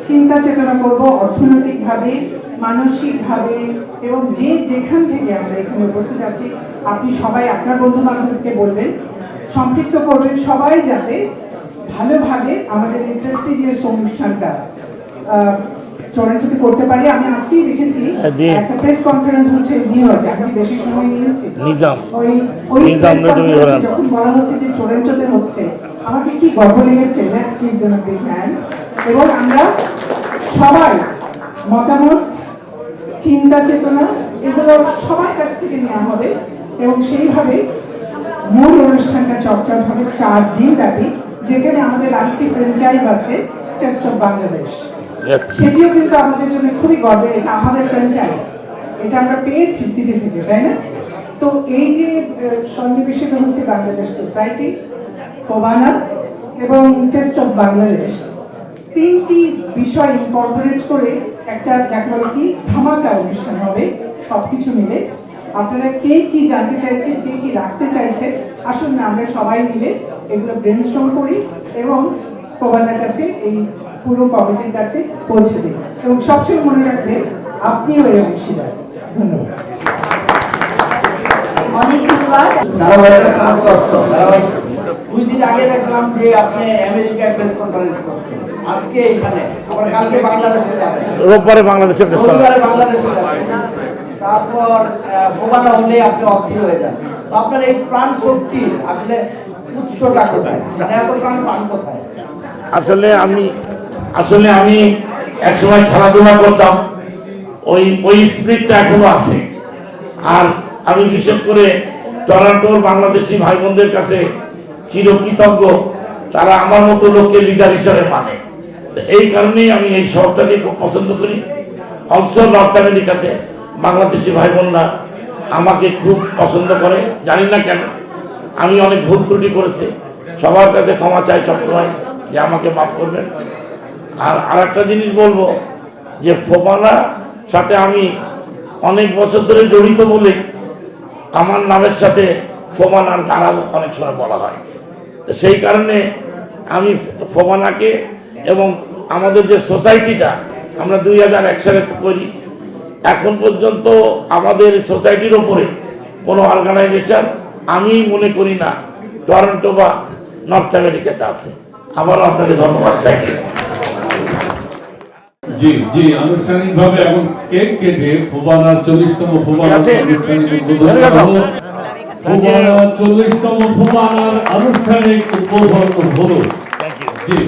চিন্তা চেতনা করব, অর্থনৈতিকভাবে, মানসিকভাবে, এবং যে যেখান থেকে আমরা এখানে উপস্থিত আছি আপনি সবাই আপনার বন্ধু বান্ধবকে বলবেন, সম্পৃক্ত করবেন, সবাই যাতে ভালোভাবে আমাদের এই প্রেস্টিজিয়াস অনুষ্ঠানটা টরন্টোতে করতে পারি। আমি আজকেই দেখেছি একটা প্রেস কনফারেন্স হচ্ছে নিউ ইয়র্কে, আমি বেশি সময় নিয়েছি যখন বলা হচ্ছে যে টরন্টোতে হচ্ছে, আমাকে কি গর্ব লেগেছে। Let's give them a big hand. এবং আমরা সবাই মতামত, চিন্তা চেতনা এগুলো সবার কাছ থেকে নেওয়া হবে এবং সেইভাবে মূল অনুষ্ঠানটা চর্চা হবে 4 দিন ব্যাপী, যেখানে আমাদের আরেকটি ফ্র্যাঞ্চাইজ আছে টেস্ট অফ বাংলাদেশ। সেটিও কিন্তু আমাদের জন্য খুবই গর্বের, এটা আমাদের ফ্র্যাঞ্চাইজ, এটা আমরা পেয়েছি সিটি থেকে, তাই না? তো এই যে সন্নিবেশিত হচ্ছে বাংলাদেশ সোসাইটি, ফোবানা এবং টেস্ট অফ বাংলাদেশ, 3টি বিষয় ইনকর্পোরেট করে একটা যাকে বলে কি ধামাকা অনুষ্ঠান হবে। সবকিছু মিলে আপনারা কে কি জানতে চাইছেন, কে কি রাখতে চাইছেন, আসুন না আমরা সবাই মিলে এগুলো ব্রেনস্টর্ম করি এবং ফোবানার কাছে, এই পুরো কমিটির কাছে পৌঁছে দিই। এবং সবসময় মনে রাখবেন আপনিও এর অংশীদার। ধন্যবাদ। অনেক ধন্যবাদ। 2 দিন আগে দেখলাম যে আপনি আমেরিকায় প্রেস কনফারেন্স করছেন, আজকে এখানে, আবার কালকে বাংলাদেশে যাবেন, রোববারে বাংলাদেশে প্রেস কনফারেন্স। বাংলাদেশে যাবেন। তারপর ফোবানা হলে আপনি অস্থির হয়ে যান। তো আপনার এই প্রাণ শক্তি আসলে উৎসটা কোথায়, মানে এত প্রাণ পান কোথায়? আসলে আমি একসময় খেলাধুলা করতাম, ওই স্পিরিটটা এখনো আছে। আর আমি বিশেষ করে টরন্টোর বাংলাদেশি ভাই বোনদের কাছে চিরকৃতজ্ঞ, তারা আমার মতো লোককে লিডার হিসাবে মানে। তো এই কারণেই আমি এই শহরটাকে খুব পছন্দ করি। অলসো নর্থ আমেরিকাতে বাংলাদেশি ভাই বোনরা আমাকে খুব পছন্দ করে, জানি না কেন। আমি অনেক ভুল ত্রুটি করেছি, সবার কাছে ক্ষমা চাই সবসময়, যে আমাকে মাফ করবেন। আর একটা জিনিস বলবো, যে ফোবানা সাথে আমি অনেক বছর ধরে জড়িত বলে আমার নামের সাথে ফোবানার দ্বারা অনেক সময় বলা হয়। তো সেই কারণে আমি ফোবানাকে এবং আমাদের যে সোসাইটিটা আমরা 2001 সালে করি, এখন পর্যন্ত আমাদের সোসাইটির ওপরে কোনো অর্গানাইজেশন আমি মনে করি না টরন্টো বা নর্থ আমেরিকাতে আছে। আবারও আপনাকে ধন্যবাদ। Thank you. জি জি, আনুষ্ঠানিকভাবে এখন কেক কেটে ফোবানার 40তম ফোবানার আনুষ্ঠানিক উদ্বোধন হলো। ফোবানার 40তম ফোবানার আনুষ্ঠানিক উদ্বোধন হলো। জি।